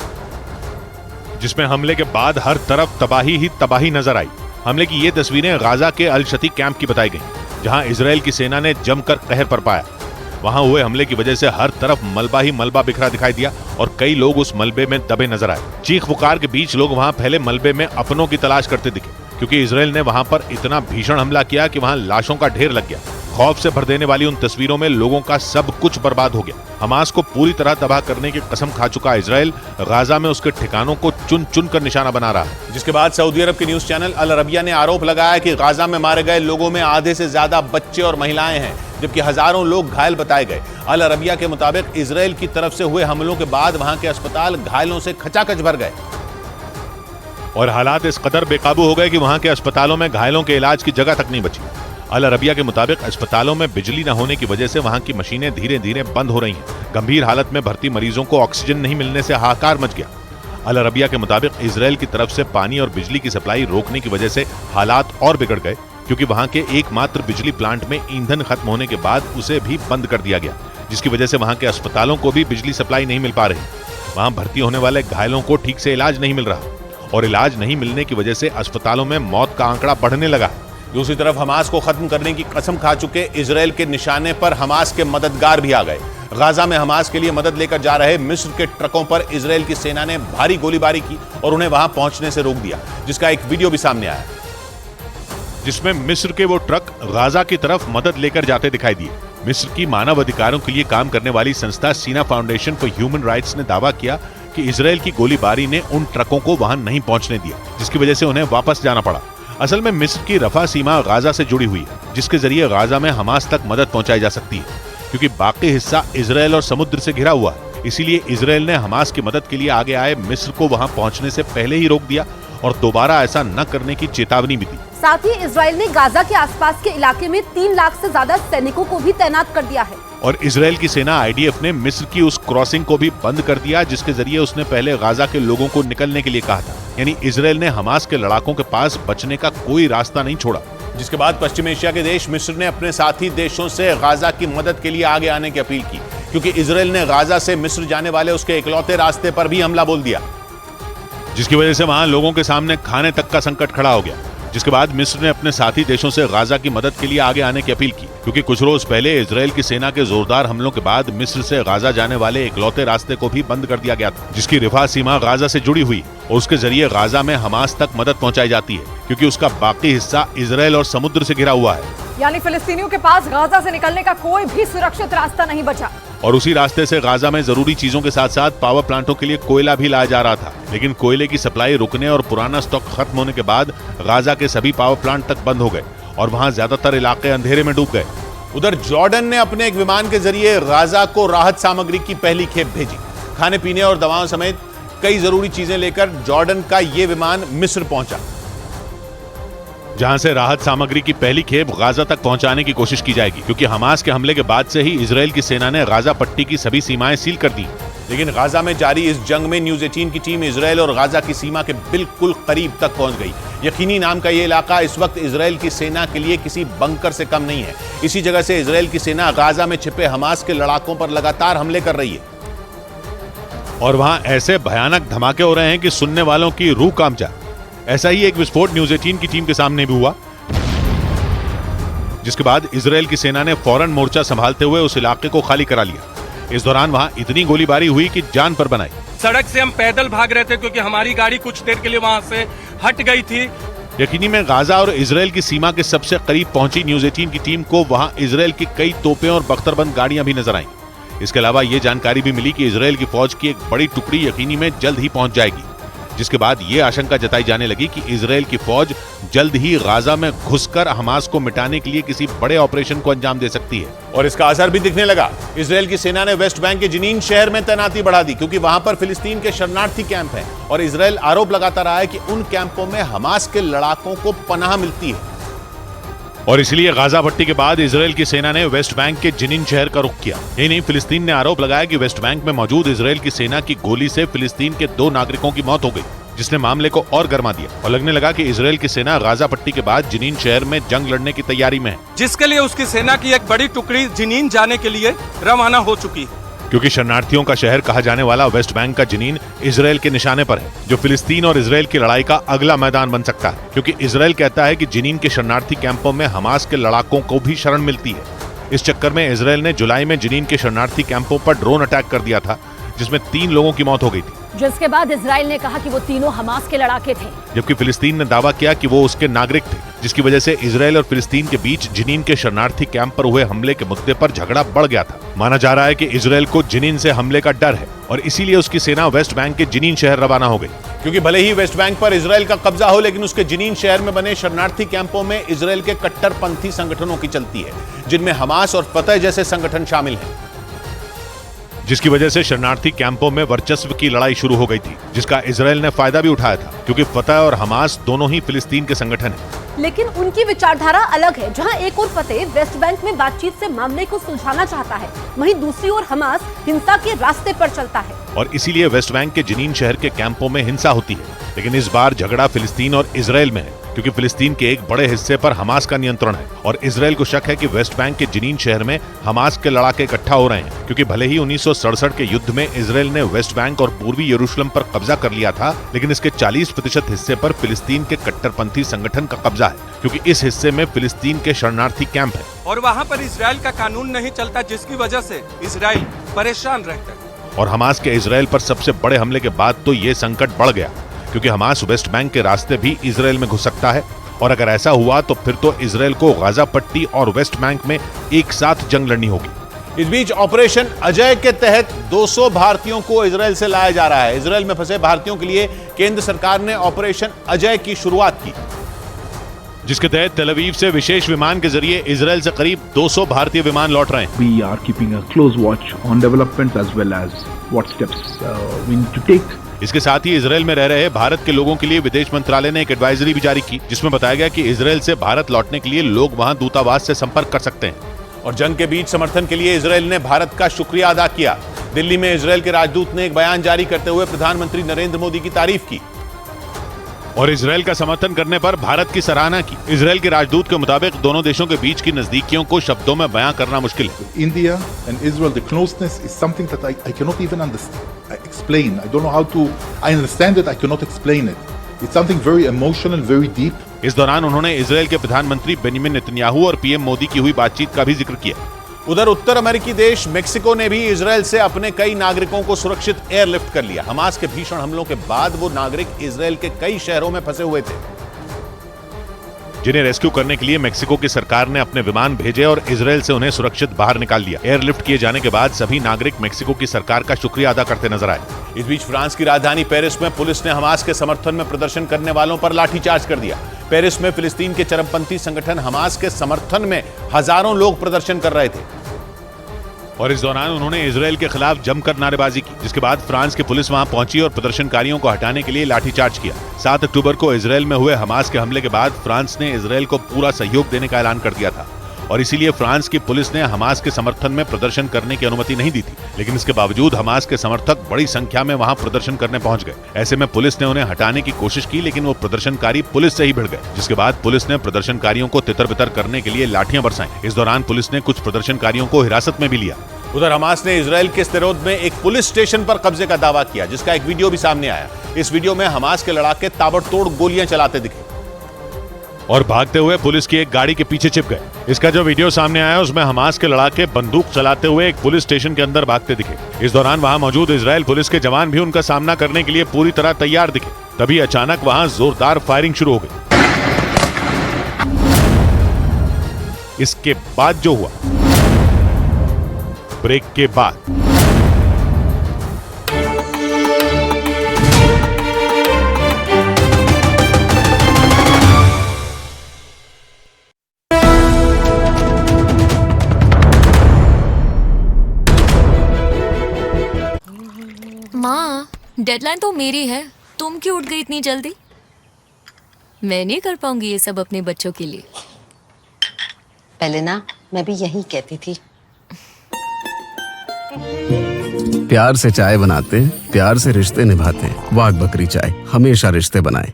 जिसमें हमले के बाद हर तरफ तबाही ही तबाही नजर आई। हमले की ये तस्वीरें गाजा के अल शती कैंप की बताई गई, जहां इजरायल की सेना ने जमकर कहर बरपाया। वहां हुए हमले की वजह से हर तरफ मलबा ही मलबा बिखरा दिखाई दिया और कई लोग उस मलबे में दबे नजर आए। चीख पुकार के बीच लोग वहां फैले मलबे में अपनों की तलाश करते दिखे, क्योंकि इजरायल ने वहां पर इतना भीषण हमला किया कि वहां लाशों का ढेर लग गया। खौफ से भर देने वाली उन तस्वीरों में लोगों का सब कुछ बर्बाद हो गया। हमास को पूरी तरह तबाह करने की कसम खा चुका इजरायल गाजा में उसके ठिकानों को चुन चुन कर निशाना बना रहा है। जिसके बाद सऊदी अरब के न्यूज चैनल अल अरबिया ने आरोप लगाया कि गाजा में मारे गए लोगों में आधे से ज्यादा बच्चे और महिलाएं हैं, जबकि हजारों लोग घायल बताए गए। अल अरबिया के मुताबिक इजरायल की तरफ से हुए हमलों के बाद वहां के अस्पताल घायलों से खचाखच भर गए और हालात इस कदर बेकाबू हो गए कि वहां के अस्पतालों में घायलों के इलाज की जगह तक नहीं बची। अल अरबिया के मुताबिक अस्पतालों में बिजली न होने की वजह से वहां की मशीनें धीरे धीरे बंद हो रही हैं। गंभीर हालत में भर्ती मरीजों को ऑक्सीजन नहीं मिलने से हाहाकार मच गया। अल अरबिया के मुताबिक इजरायल की तरफ से पानी और बिजली की सप्लाई रोकने की वजह से हालात और बिगड़ गए, क्योंकि वहां के एकमात्र बिजली प्लांट में ईंधन खत्म होने के बाद उसे भी बंद कर दिया गया, जिसकी वजह से वहां के अस्पतालों को भी बिजली सप्लाई नहीं मिल पा रही। वहां भर्ती होने वाले घायलों को ठीक से इलाज नहीं मिल रहा और इलाज नहीं मिलने की वजह से अस्पतालों में मौत का आंकड़ा बढ़ने लगा। दूसरी तरफ हमास को खत्म करने की कसम खा चुके इजरायल के निशाने पर हमास के मददगार भी आ गए। गाजा में हमास के लिए मदद लेकर जा रहे मिस्र के ट्रकों पर इजरायल की सेना ने भारी गोलीबारी की और उन्हें वहां पहुंचने से रोक दिया, जिसका एक वीडियो भी सामने आया, जिसमें मिस्र के वो ट्रक गाजा की तरफ मदद लेकर जाते दिखाई दिए। मिस्र की मानव अधिकारों के लिए काम करने वाली संस्था सीना फाउंडेशन फॉर ह्यूमन राइट्स ने दावा किया कि इजरायल की गोलीबारी ने उन ट्रकों को वहां नहीं पहुंचने दिया, जिसकी वजह से उन्हें वापस जाना पड़ा। असल में मिस्र की रफा सीमा गाजा से जुड़ी हुई है, जिसके जरिए गाजा में हमास तक मदद पहुंचाई जा सकती है, क्योंकि बाकी हिस्सा इजरायल और समुद्र से घिरा हुआ है। इसीलिए इजरायल ने हमास की मदद के लिए आगे आए मिस्र को वहां पहुंचने से पहले ही रोक दिया और दोबारा ऐसा न करने की चेतावनी भी दी। साथ ही इजरायल ने गाजा के आसपास के इलाके में 3 लाख से ज्यादा सैनिकों को भी तैनात कर दिया है। और इजरायल की सेना आईडीएफ ने मिस्र की उस क्रॉसिंग को भी बंद कर दिया, जिसके जरिए उसने पहले गाजा के लोगों को निकलने के लिए कहा था। यानी इजरायल ने हमास के लड़ाकों के पास बचने का कोई रास्ता नहीं छोड़ा। जिसके बाद पश्चिम एशिया के देश मिस्र ने अपने साथी देशों से गाजा की मदद के लिए आगे आने की अपील की, क्योंकि इजरायल ने गाजा से मिस्र जाने वाले उसके इकलौते रास्ते पर भी हमला बोल दिया, जिसकी वजह से वहां लोगों के सामने खाने तक का संकट खड़ा हो गया। जिसके बाद मिस्र ने अपने साथी देशों से गाजा की मदद के लिए आगे आने की अपील की, क्योंकि कुछ रोज पहले इजरायल की सेना के जोरदार हमलों के बाद मिस्र से गाजा जाने वाले इकलौते रास्ते को भी बंद कर दिया गया था, जिसकी रिफा सीमा गाजा से जुड़ी हुई और उसके जरिए गाजा में हमास तक मदद पहुंचाई जाती है, क्योंकि उसका बाकी हिस्सा इजरायल और समुद्र से घिरा हुआ है। यानी फिलिस्तीनियों के पास गाजा से निकलने का कोई भी सुरक्षित रास्ता नहीं बचा। और उसी रास्ते से गाजा में जरूरी चीजों के साथ साथ पावर प्लांटों के लिए कोयला भी लाया जा रहा था, लेकिन कोयले की सप्लाई रुकने और पुराना स्टॉक खत्म होने के बाद गाजा के सभी पावर प्लांट तक बंद हो गए और वहां ज्यादातर इलाके अंधेरे में डूब गए। उधर जॉर्डन ने अपने एक विमान के जरिए गाजा को राहत सामग्री की पहली खेप भेजी। खाने पीने और दवाओं समेत कई जरूरी चीजें लेकर जॉर्डन का यह विमान मिस्र पहुंचा, जहां से राहत सामग्री की पहली खेप गाजा तक पहुंचाने की कोशिश की जाएगी, क्योंकि हमास के हमले के बाद से ही इजरायल की सेना ने गाजा पट्टी की सभी सीमाएं सील कर दी। लेकिन गाजा में जारी इस जंग में न्यूज 18 की टीम इजरायल और गाजा की सीमा के बिल्कुल करीब तक पहुंच गई। यकीनी नाम का यह इलाका इस वक्त इजरायल की सेना के लिए किसी बंकर से कम नहीं है। इसी जगह से इजरायल की सेना गाजा में छिपे हमास के लड़ाकों पर लगातार हमले कर रही है और वहां ऐसे भयानक धमाके हो रहे हैं कि सुनने वालों की रूह कांप जाए। ऐसा ही एक विस्फोट न्यूज 18 की टीम के सामने भी हुआ, जिसके बाद इजरायल की सेना ने फौरन मोर्चा संभालते हुए उस इलाके को खाली करा लिया। इस दौरान वहां इतनी गोलीबारी हुई कि जान पर बनाई। सड़क से हम पैदल भाग रहे थे क्योंकि हमारी गाड़ी कुछ देर के लिए वहां से हट गई थी। यकीनी में गाजा और इजरायल की सीमा के सबसे करीब पहुंची न्यूज 18 की टीम को वहां इजरायल की कई तोपें और बख्तरबंद गाड़ियां भी नजर आईं। इसके अलावा ये जानकारी भी मिली कि इजरायल की फौज की एक बड़ी टुकड़ी यकीनी में जल्द ही पहुंच जाएगी, जिसके बाद ये आशंका जताई जाने लगी कि इजरायल की फौज जल्द ही गाजा में घुसकर हमास को मिटाने के लिए किसी बड़े ऑपरेशन को अंजाम दे सकती है। और इसका असर भी दिखने लगा। इजरायल की सेना ने वेस्ट बैंक के जनीन शहर में तैनाती बढ़ा दी, क्योंकि वहां पर फिलिस्तीन के शरणार्थी कैंप हैं और इजरायल आरोप लगाता रहा है कि उन कैंपों में हमास के लड़ाकों को पनाह मिलती है। और इसलिए गाजा पट्टी के बाद इजरायल की सेना ने वेस्ट बैंक के जनीन शहर का रुख किया। यही नहीं, फिलिस्तीन ने आरोप लगाया कि वेस्ट बैंक में मौजूद इजरायल की सेना की गोली से फिलिस्तीन के 2 नागरिकों की मौत हो गई, जिसने मामले को और गर्मा दिया और लगने लगा कि इजरायल की सेना गाजा पट्टी के बाद जनीन शहर में जंग लड़ने की तैयारी में है, जिसके लिए उसकी सेना की एक बड़ी टुकड़ी जनीन जाने के लिए रवाना हो चुकी है। क्योंकि शरणार्थियों का शहर कहा जाने वाला वेस्ट बैंक का जनीन इजरायल के निशाने पर है, जो फिलिस्तीन और इजरायल की लड़ाई का अगला मैदान बन सकता है। क्योंकि इजरायल कहता है कि जनीन के शरणार्थी कैंपों में हमास के लड़ाकों को भी शरण मिलती है। इस चक्कर में इजरायल ने जुलाई में जनीन के शरणार्थी कैंपों पर ड्रोन अटैक कर दिया था, जिसमें 3 लोगों की मौत हो गई थी, जिसके बाद इजराइल ने कहा कि वो तीनों हमास के लड़ाके थे, जबकि फिलिस्तीन ने दावा किया कि वो उसके नागरिक थे, जिसकी वजह से इजरायल और फिलिस्तीन के बीच जनीन के शरणार्थी कैंप पर हुए हमले के मुद्दे पर झगड़ा बढ़ गया था। माना जा रहा है कि इजरायल को जनीन से हमले का डर है और इसीलिए उसकी सेना वेस्ट बैंक के जनीन शहर रवाना हो गई। क्योंकि भले ही वेस्ट बैंक पर इजरायल का कब्जा हो, लेकिन उसके जनीन शहर में बने शरणार्थी कैंपों में इजरायल के कट्टरपंथी संगठनों की चलती है, जिनमें हमास और फतह जैसे संगठन शामिल हैं, जिसकी वजह से शरणार्थी कैंपों में वर्चस्व की लड़ाई शुरू हो गई थी, जिसका इजरायल ने फायदा भी उठाया था, क्योंकि फतह और हमास दोनों ही फिलिस्तीन के संगठन हैं। लेकिन उनकी विचारधारा अलग है। जहां एक और फतेह वेस्ट बैंक में बातचीत से मामले को सुलझाना चाहता है, वहीं दूसरी ओर हमास हिंसा के रास्ते पर चलता है और इसीलिए वेस्ट बैंक के जनीन शहर के कैंपों में हिंसा होती है। लेकिन इस बार झगड़ा फिलिस्तीन और इजरायल में है, क्योंकि फिलिस्तीन के एक बड़े हिस्से पर हमास का नियंत्रण है और इजरायल को शक है कि वेस्ट बैंक के जनीन शहर में हमास के लड़ाके इकट्ठा हो रहे हैं। क्योंकि भले ही 1967 के युद्ध में इजरायल ने वेस्ट बैंक और पूर्वी यरूशलेम पर कब्जा कर लिया था, लेकिन इसके 40% हिस्से पर फिलिस्तीन के कट्टरपंथी संगठन का कब्जा है, क्योंकि इस हिस्से में फिलिस्तीन के शरणार्थी कैंप है और वहाँ पर इजरायल का कानून नहीं चलता, जिसकी वजह से इजरायल परेशान रहता है। और हमास के इजरायल पर सबसे बड़े हमले के बाद तो ये संकट बढ़ गया, क्योंकि हमास वेस्ट बैंक के रास्ते भी इजरायल में घुस सकता है और अगर ऐसा हुआ तो फिर तो इजरायल को गाजा पट्टी और वेस्ट बैंक में एक साथ जंग लड़नी होगी। इस बीच ऑपरेशन अजय के तहत 200 भारतीयों को इजरायल से लाया जा रहा है। इजरायल में फंसे भारतीयों के लिए केंद्र सरकार ने ऑपरेशन अजय की शुरुआत की, जिसके तहत तेल अवीव से विशेष विमान के जरिए इजरायल से करीब 200 भारतीय विमान लौट रहे हैं। We are keeping a close watch on developments as well as what steps we need to take. इसके साथ ही इजरायल में रह रहे भारत के लोगों के लिए विदेश मंत्रालय ने एक एडवाइजरी भी जारी की, जिसमें बताया गया कि इजरायल से भारत लौटने के लिए लोग वहां दूतावास से संपर्क कर सकते हैं। और जंग के बीच समर्थन के लिए इजरायल ने भारत का शुक्रिया अदा किया। दिल्ली में इजरायल के राजदूत ने एक बयान जारी करते हुए प्रधानमंत्री नरेंद्र मोदी की तारीफ की और इजरायल का समर्थन करने पर भारत की सराहना की। इजरायल के राजदूत के मुताबिक दोनों देशों के बीच की नजदीकियों को शब्दों में बयां करना मुश्किल है। India and Israel, the closeness is something that I cannot even explain. I don't know how to. I understand it. I cannot explain it. It's something very emotional, very deep. इस दौरान उन्होंने इजरायल के प्रधानमंत्री Benjamin Netanyahu और PM Modi की हुई बातचीत का भी जिक्र किया। उधर उत्तर अमेरिकी देश मेक्सिको ने भी इजरायल से अपने कई नागरिकों को सुरक्षित एयरलिफ्ट कर लिया। हमास के भीषण हमलों के बाद वो नागरिक इजरायल के कई शहरों में फंसे हुए थे। जिन्हें रेस्क्यू करने के लिए मेक्सिको की सरकार ने अपने विमान भेजे और इजराइल से उन्हें सुरक्षित बाहर निकाल लिया। एयरलिफ्ट किए जाने के बाद सभी नागरिक मेक्सिको की सरकार का शुक्रिया अदा करते नजर आए। इस बीच फ्रांस की राजधानी पेरिस में पुलिस ने हमास के समर्थन में प्रदर्शन करने वालों पर लाठीचार्ज कर दिया। पेरिस में फिलिस्तीन के चरमपंथी संगठन हमास के समर्थन में हजारों लोग प्रदर्शन कर रहे थे और इस दौरान उन्होंने इजराइल के खिलाफ जमकर नारेबाजी की, जिसके बाद फ्रांस की पुलिस वहां पहुंची और प्रदर्शनकारियों को हटाने के लिए लाठीचार्ज किया। 7 अक्टूबर को इजराइल में हुए हमास के हमले के बाद फ्रांस ने इजराइल को पूरा सहयोग देने का ऐलान कर दिया था और इसीलिए फ्रांस की पुलिस ने हमास के समर्थन में प्रदर्शन करने की अनुमति नहीं दी थी। लेकिन इसके बावजूद हमास के समर्थक बड़ी संख्या में वहां प्रदर्शन करने पहुंच गए। ऐसे में पुलिस ने उन्हें हटाने की कोशिश की, लेकिन वो प्रदर्शनकारी पुलिस से ही भिड़ गए, जिसके बाद पुलिस ने प्रदर्शनकारियों को तितर-बितर करने के लिए लाठियां बरसाई। इस दौरान पुलिस ने कुछ प्रदर्शनकारियों को हिरासत में भी लिया। उधर हमास ने इजराइल के स्तेरोद में एक पुलिस स्टेशन पर कब्जे का दावा किया, जिसका एक वीडियो भी सामने आया। इस वीडियो में हमास के लड़ाके ताबड़तोड़ गोलियां चलाते दिखे और भागते हुए पुलिस की एक गाड़ी के पीछे छिप गए। इसका जो वीडियो सामने आया उसमें हमास के लड़ाके बंदूक चलाते हुए एक पुलिस स्टेशन के अंदर भागते दिखे। इस दौरान वहां मौजूद इजराइल पुलिस के जवान भी उनका सामना करने के लिए पूरी तरह तैयार दिखे। तभी अचानक वहां जोरदार फायरिंग शुरू हो गई। इसके बाद जो हुआ, ब्रेक के बाद माँ, डेडलाइन तो मेरी है, तुम क्यों उठ गई इतनी जल्दी? मैं नहीं कर पाऊंगी ये सब अपने बच्चों के लिए। पहले ना मैं भी यही कहती थी। प्यार से चाय बनाते, प्यार से रिश्ते निभाते। वाघ बकरी चाय हमेशा रिश्ते बनाए।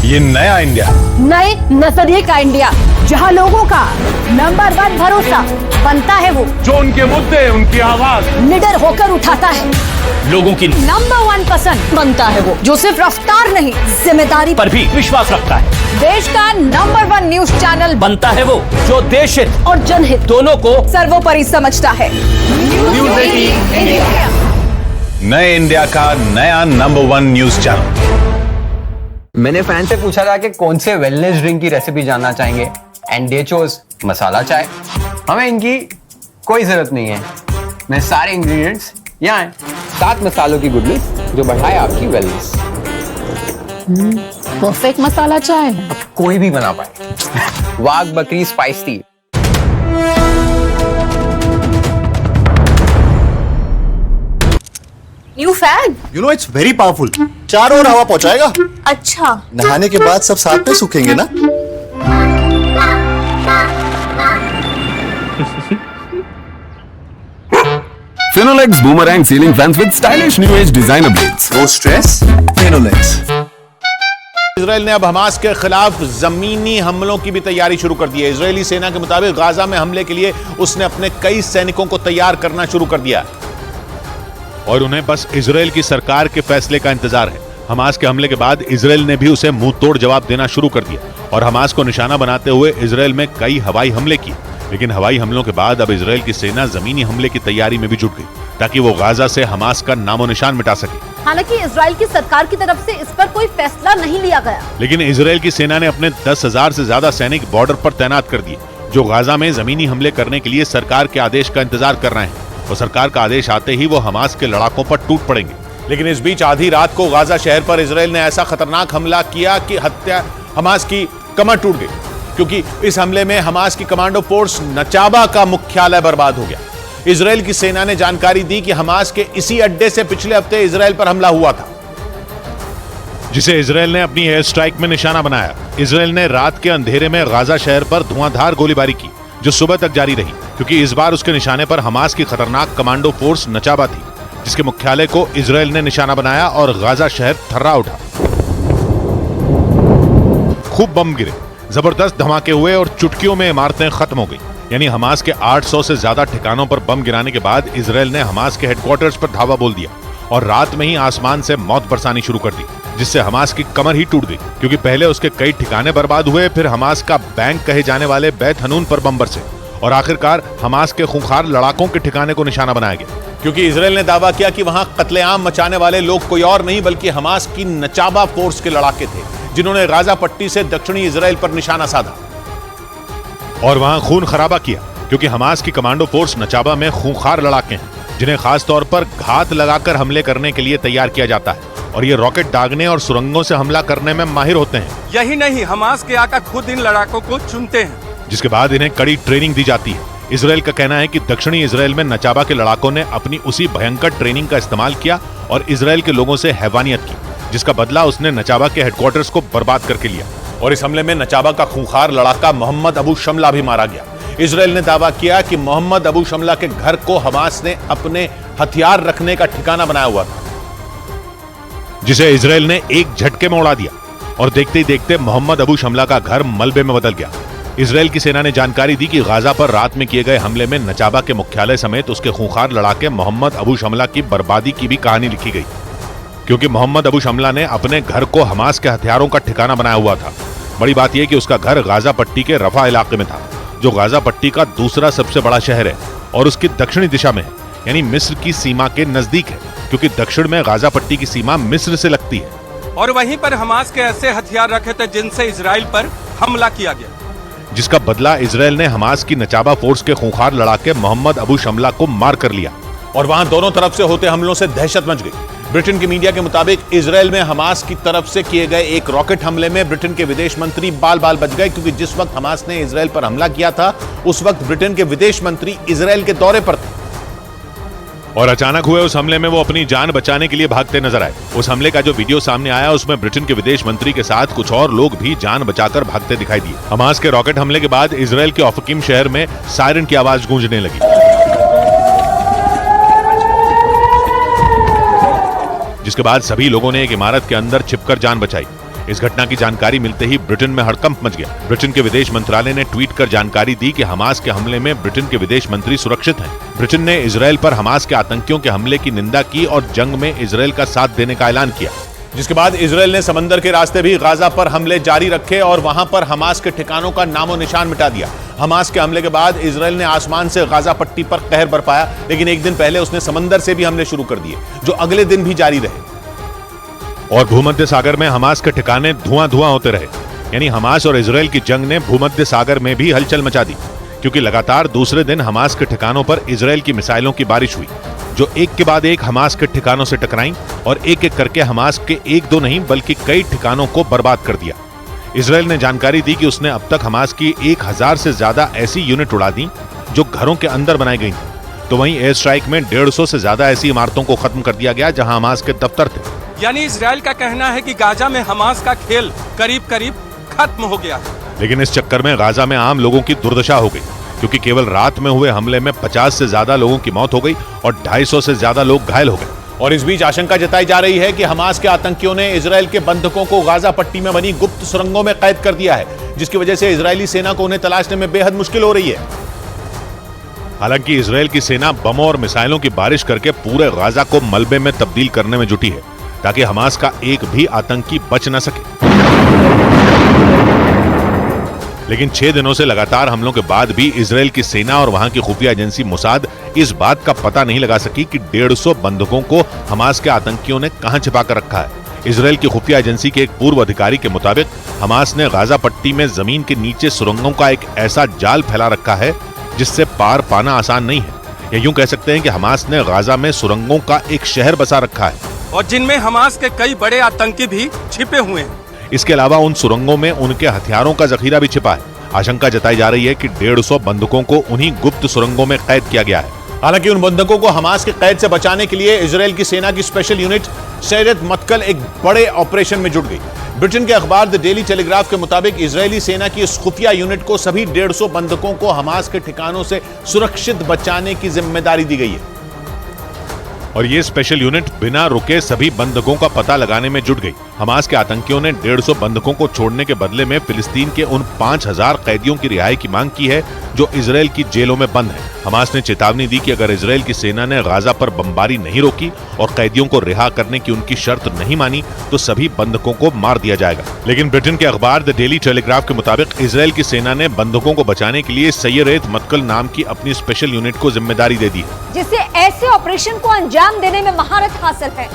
ये नया इंडिया, नए नजरिए का इंडिया, जहां लोगों का नंबर 1 भरोसा बनता है वो जो उनके मुद्दे, उनकी आवाज निडर होकर उठाता है। लोगों की नंबर 1 पसंद बनता है वो जो सिर्फ रफ्तार नहीं, जिम्मेदारी पर भी विश्वास रखता है। देश का नंबर 1 न्यूज चैनल बनता है वो जो देश हित और जनहित दोनों को सर्वोपरि समझता है। न्यूज़ 18 इंडिया, नए इंडिया का नया नंबर 1 न्यूज चैनल। मैंने फैन से पूछा था कि कौन से वेलनेस ड्रिंक की रेसिपी जानना चाहेंगे, एंड दे चोज मसाला चाय। हमें इनकी कोई जरूरत नहीं है, मैं सारे इंग्रेडिएंट्स यहाँ हैं। 7 मसालों की गुड लिस्ट जो बढ़ाए आपकी वेलनेस। परफेक्ट मसाला चाय अब कोई भी बना पाए। वाघ बकरी spice T. New fan, you know it's very powerful. चारों ओर हवा पहुंचाएगा। अच्छा, नहाने के बाद सब साथ में सूखेंगे ना। Finolex Boomerang ceiling fans with stylish new age designer blades. No stress, Finolex. Israel ने अब हमास के खिलाफ जमीनी हमलों की भी तैयारी शुरू कर दी है। इजरायली सेना के मुताबिक गाजा में हमले के लिए उसने अपने कई सैनिकों को तैयार करना शुरू कर दिया और उन्हें बस इजराइल की सरकार के फैसले का इंतजार है। हमास के हमले के बाद इजराइल ने भी उसे मुंह तोड़ जवाब देना शुरू कर दिया और हमास को निशाना बनाते हुए इजराइल में कई हवाई हमले किए। लेकिन हवाई हमलों के बाद अब इजराइल की सेना जमीनी हमले की तैयारी में भी जुट गई ताकि वो गाजा से हमास का नामो निशान मिटा सके। हालांकि इजराइल की सरकार की तरफ से इस पर कोई फैसला नहीं लिया गया, लेकिन इजराइल की सेना ने अपने 10,000 से ज्यादा सैनिक बॉर्डर पर तैनात कर दिए जो गाजा में जमीनी हमले करने के लिए सरकार के आदेश का इंतजार कर रहे हैं और सरकार का आदेश आते ही वो हमास के लड़ाकों पर टूट पड़ेंगे। लेकिन इस बीच आधी रात को गाजा शहर पर इजराइल ने ऐसा खतरनाक हमला किया कि हमास की कमर टूट गई, क्योंकि इस हमले में हमास की कमांडो फोर्स नचाबा का मुख्यालय बर्बाद हो गया। इजराइल की सेना ने जानकारी दी कि हमास के इसी अड्डे से पिछले हफ्ते इजराइल पर हमला हुआ था, जिसे इजराइल ने अपनी एयर स्ट्राइक में निशाना बनाया। इजराइल ने रात के अंधेरे में गाजा शहर पर धुआंधार गोलीबारी की जो सुबह तक जारी रही, क्योंकि इस बार उसके निशाने पर हमास की खतरनाक कमांडो फोर्स नचाबा थी, जिसके मुख्यालय को इजराइल ने निशाना बनाया और गाजा शहर थर्रा उठा। खूब बम गिरे, जबरदस्त धमाके हुए और चुटकियों में इमारतें खत्म हो गई। यानी हमास के 800 से ज्यादा ठिकानों पर बम गिराने के बाद इजराइल ने हमास के हेडक्वार्टर्स पर धावा बोल दिया और रात में ही आसमान से मौत बरसानी शुरू कर दी, जिससे हमास की कमर ही टूट गई, क्योंकि पहले उसके कई ठिकाने बर्बाद हुए, फिर हमास का बैंक कहे जाने वाले बैत हनून पर बम बरसे और आखिरकार हमास के खूंखार लड़ाकों के ठिकाने को निशाना बनाया गया। क्योंकि इजराइल ने दावा किया कि वहां कत्लेआम मचाने वाले लोग कोई और नहीं बल्कि हमास की नचाबा फोर्स के लड़ाके थे, जिन्होंने गाजा पट्टी से दक्षिणी इजराइल पर निशाना साधा और वहां खून खराबा किया, क्योंकि हमास की कमांडो फोर्स नचाबा में खूंखार लड़ाके हैं जिन्हें खास तौर पर घात लगाकर हमले करने के लिए तैयार किया जाता है, और ये रॉकेट दागने और सुरंगों से हमला करने में माहिर होते हैं। यही नहीं, हमास के आका खुद इन लड़ाकों को चुनते हैं, जिसके बाद इन्हें कड़ी ट्रेनिंग दी जाती है। इजराइल का कहना है कि दक्षिणी इजराइल में नचाबा के लड़ाकों ने अपनी उसी भयंकर ट्रेनिंग का इस्तेमाल किया और इजराइल के लोगों से हैवानियत की, जिसका बदला उसने नचाबा के हेडक्वार्टर्स को बर्बाद करके लिया। और इस हमले में नचाबा का खूंखार लड़ाका मोहम्मद अबू शमला भी मारा गया। इजराइल ने दावा किया कि मोहम्मद अबू शमला के घर को हमास ने अपने हथियार रखने का ठिकाना बनाया हुआ था, जिसे इजराइल ने एक झटके में उड़ा दिया और देखते ही देखते मोहम्मद अबू शमला का घर मलबे में बदल गया। इजराइल की सेना ने जानकारी दी कि गाजा पर रात में किए गए हमले में नचाबा के मुख्यालय समेत उसके खूंखार लड़ाके मोहम्मद अबू शमला की बर्बादी की भी कहानी लिखी गई, क्योंकि मोहम्मद अबू शमला ने अपने घर को हमास के हथियारों का ठिकाना बनाया हुआ था। बड़ी बात यह कि उसका घर गाजा पट्टी के रफा इलाके में था, जो गाजा पट्टी का दूसरा सबसे बड़ा शहर है और उसकी दक्षिणी दिशा में है, यानी मिस्र की सीमा के नजदीक है, क्योंकि दक्षिण में गाजा पट्टी की सीमा मिस्र से लगती है। और वहीं पर हमास के ऐसे हथियार रखे थे जिनसे इजराइल पर हमला किया गया, जिसका बदला इजराइल ने हमास की नचाबा फोर्स के खूंखार लड़ाके मोहम्मद अबू शमला को मार कर लिया। और वहां दोनों तरफ से होते हमलों से दहशत मच गई। ब्रिटेन की मीडिया के मुताबिक इजराइल में हमास की तरफ से किए गए एक रॉकेट हमले में ब्रिटेन के विदेश मंत्री बाल बाल बच गए, क्योंकि जिस वक्त हमास ने इजराइल पर हमला किया था उस वक्त ब्रिटेन के विदेश मंत्री इजराइल के दौरे पर थे और अचानक हुए उस हमले में वो अपनी जान बचाने के लिए भागते नजर आए। उस हमले का जो वीडियो सामने आया उसमें ब्रिटेन के विदेश मंत्री के साथ कुछ और लोग भी जान बचाकर भागते दिखाई दिए। हमास के रॉकेट हमले के बाद इजराइल के ओफकीम शहर में सायरन की आवाज गूंजने लगी, जिसके बाद सभी लोगों ने एक इमारत के अंदर छिपकर जान बचाई। इस घटना की जानकारी मिलते ही ब्रिटेन में हड़कंप मच गया। ब्रिटेन के विदेश मंत्रालय ने ट्वीट कर जानकारी दी कि हमास के हमले में ब्रिटेन के विदेश मंत्री सुरक्षित हैं। ब्रिटेन ने इजराइल पर हमास के आतंकियों के हमले की निंदा की और जंग में इजराइल का साथ देने का ऐलान किया, जिसके बाद इजराइल ने समंदर के रास्ते भी गाजा पर हमले जारी रखे और वहां पर हमास के ठिकानों का नामो निशान मिटा दिया। हमास के हमले के बाद इजराइल ने आसमान से गाजा पट्टी पर कहर बरपाया, लेकिन एक दिन पहले उसने समंदर से भी हमले शुरू कर दिए, जो अगले दिन भी जारी रहे और भूमध्य सागर में हमास के ठिकाने धुआं धुआं होते रहे। यानी हमास और इजराइल की जंग ने भूमध्य सागर में भी हलचल मचा दी, क्योंकि लगातार दूसरे दिन हमास के ठिकानों पर इजराइल की मिसाइलों की बारिश हुई, जो एक के बाद एक हमास के ठिकानों से टकराईं और एक एक करके हमास के एक दो नहीं बल्कि कई ठिकानों को बर्बाद कर दिया। इजराइल ने जानकारी दी कि उसने अब तक हमास की 1000 से ज्यादा ऐसी यूनिट उड़ा दी जो घरों के अंदर बनाई गई थी, तो वहीं एयर स्ट्राइक में 150 से ज्यादा ऐसी इमारतों को खत्म कर दिया गया जहां हमास के दफ्तर थे। यानी इजराइल का कहना है कि गाजा में हमास का खेल करीब करीब खत्म हो गया है। लेकिन इस चक्कर में गाजा में आम लोगों की दुर्दशा हो गई, क्योंकि केवल रात में हुए हमले में 50 से ज्यादा लोगों की मौत हो गई और 250 से ज्यादा लोग घायल हो गए। और इस बीच आशंका जताई जा रही है कि हमास के आतंकियों ने इजराइल के बंधकों को गाजा पट्टी में बनी गुप्त सुरंगों में कैद कर दिया है, जिसकी वजह से इजरायली सेना को उन्हें तलाशने में बेहद मुश्किल हो रही है। हालांकि इजराइल की सेना बमों और मिसाइलों की बारिश करके पूरे गाजा को मलबे में तब्दील करने में जुटी है, ताकि हमास का एक भी आतंकी बच न सके। लेकिन 6 दिनों से लगातार हमलों के बाद भी इजराइल की सेना और वहां की खुफिया एजेंसी मोसाद इस बात का पता नहीं लगा सकी कि 150 बंधकों को हमास के आतंकियों ने कहां छिपा कर रखा है। इजराइल की खुफिया एजेंसी के एक पूर्व अधिकारी के मुताबिक हमास ने गाजा पट्टी में जमीन के नीचे सुरंगों का एक ऐसा जाल फैला रखा है जिससे पार पाना आसान नहीं है, या यूं कह सकते हैं कि हमास ने गाजा में सुरंगों का एक शहर बसा रखा है और जिनमें हमास के कई बड़े आतंकी भी छिपे हुए हैं। इसके अलावा उन सुरंगों में उनके हथियारों का जखीरा भी छिपा है। आशंका जताई जा रही है कि 150 बंधकों को उन्हीं गुप्त सुरंगों में कैद किया गया है। हालांकि उन बंधकों को हमास के कैद से बचाने के लिए इजराइल की सेना की स्पेशल यूनिट शैरत मत्कल एक बड़े ऑपरेशन में जुट गई। ब्रिटेन के अखबार द डेली टेलीग्राफ के मुताबिक इजरायली सेना की इस खुफिया यूनिट को सभी 150 बंधकों को हमास के ठिकानों से सुरक्षित बचाने की जिम्मेदारी दी गई है और ये स्पेशल यूनिट बिना रुके सभी बंधकों का पता लगाने में जुट गई। हमास के आतंकियों ने 150 बंधकों को छोड़ने के बदले में फिलिस्तीन के उन 5000 कैदियों की रिहाई की मांग की है जो इजराइल की जेलों में बंद हैं। हमास ने चेतावनी दी कि अगर इजराइल की सेना ने गाजा पर बमबारी नहीं रोकी और कैदियों को रिहा करने की उनकी शर्त नहीं मानी तो सभी बंधकों को मार दिया जाएगा। लेकिन ब्रिटेन के अखबार द डेली टेलीग्राफ के मुताबिक इजराइल की सेना ने बंधकों को बचाने के लिए शैरत मत्कल नाम की अपनी स्पेशल यूनिट को जिम्मेदारी दे दी है, जिसे ऐसे ऑपरेशन को अंजाम देने में महारत हासिल है।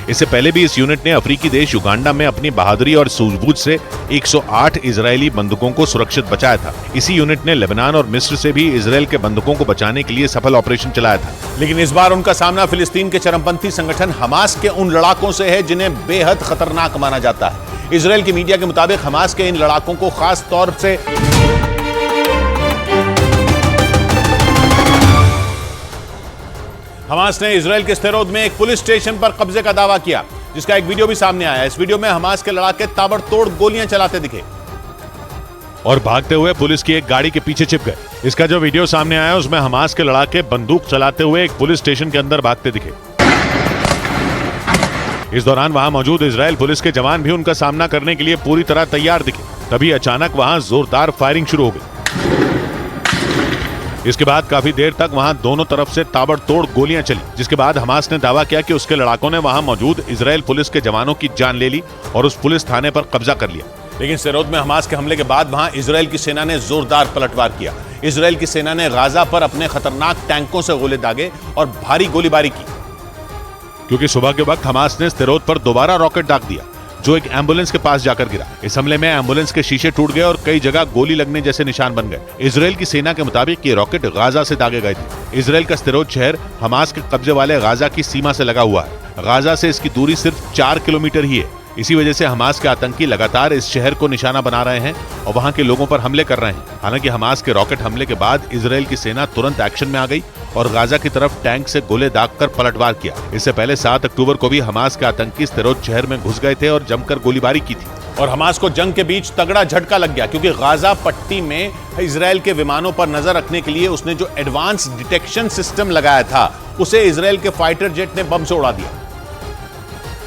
इससे पहले भी इस यूनिट ने अफ्रीकी देश युगांडा में अपनी बहादुरी और सूझबूझ से 108 इजरायली बंधुकों को सुरक्षित बचाया था। इसी यूनिट ने लेबनान और मिस्र से भी इजरायल के बंधुकों को बचाने के लिए सफल ऑपरेशन चलाया था। लेकिन इस बार उनका सामना फिलिस्तीन के चरमपंथी संगठन हमास के उन लड़ाकों से है जिन्हें बेहद खतरनाक माना जाता है। इजरायल की मीडिया के मुताबिक हमास के इन लड़ाकों को खास तौर से हमास ने इजरायल के स्तेरोद में एक पुलिस स्टेशन पर कब्जे का दावा किया, जिसका एक वीडियो भी सामने आया। इस वीडियो में हमास के लड़ाके ताबड़तोड़ गोलियां चलाते दिखे और भागते हुए पुलिस की एक गाड़ी के पीछे छिप गए। इसका जो वीडियो सामने आया उसमें हमास के लड़ाके बंदूक चलाते हुए एक पुलिस स्टेशन के अंदर भागते दिखे। इस दौरान वहां मौजूद इजरायल पुलिस के जवान भी उनका सामना करने के लिए पूरी तरह तैयार दिखे। तभी अचानक वहां जोरदार फायरिंग शुरू हो गई। इसके बाद काफी देर तक वहां दोनों तरफ से ताबड़तोड़ गोलियां चली, जिसके बाद हमास ने दावा किया कि उसके लड़ाकों ने वहां मौजूद इजरायल पुलिस के जवानों की जान ले ली और उस पुलिस थाने पर कब्जा कर लिया। लेकिन स्तेरोद में हमास के हमले के बाद वहां इजरायल की सेना ने जोरदार पलटवार किया। इजरायल की सेना ने गाजा पर अपने खतरनाक टैंकों से गोले दागे और भारी गोलीबारी की, क्योंकि सुबह के वक्त हमास ने स्तेरोद पर दोबारा रॉकेट दाग दिया, जो एक एम्बुलेंस के पास जाकर गिरा। इस हमले में एम्बुलेंस के शीशे टूट गए और कई जगह गोली लगने जैसे निशान बन गए। इजरायल की सेना के मुताबिक ये रॉकेट गाजा से दागे गए थे। इजरायल का स्तेरोद शहर हमास के कब्जे वाले गाजा की सीमा से लगा हुआ है। गाजा से इसकी दूरी सिर्फ 4 किलोमीटर ही है। इसी वजह से हमास के आतंकी लगातार इस शहर को निशाना बना रहे हैं और वहां के लोगों पर हमले कर रहे हैं। हालांकि हमास के रॉकेट हमले के बाद इजरायल की सेना तुरंत एक्शन में आ गई और गाजा की तरफ टैंक से गोले दागकर पलटवार किया। इससे पहले 7 अक्टूबर को भी हमास के आतंकी स्तेरोद शहर में घुस गए थे और जमकर गोलीबारी की थी। और हमास को जंग के बीच तगड़ा झटका लग गया, क्योंकि गाजा पट्टी में इजरायल के विमानों पर नजर रखने के लिए उसने जो एडवांस डिटेक्शन सिस्टम लगाया था, उसे इजरायल के फाइटर जेट ने बम से उड़ा दिया,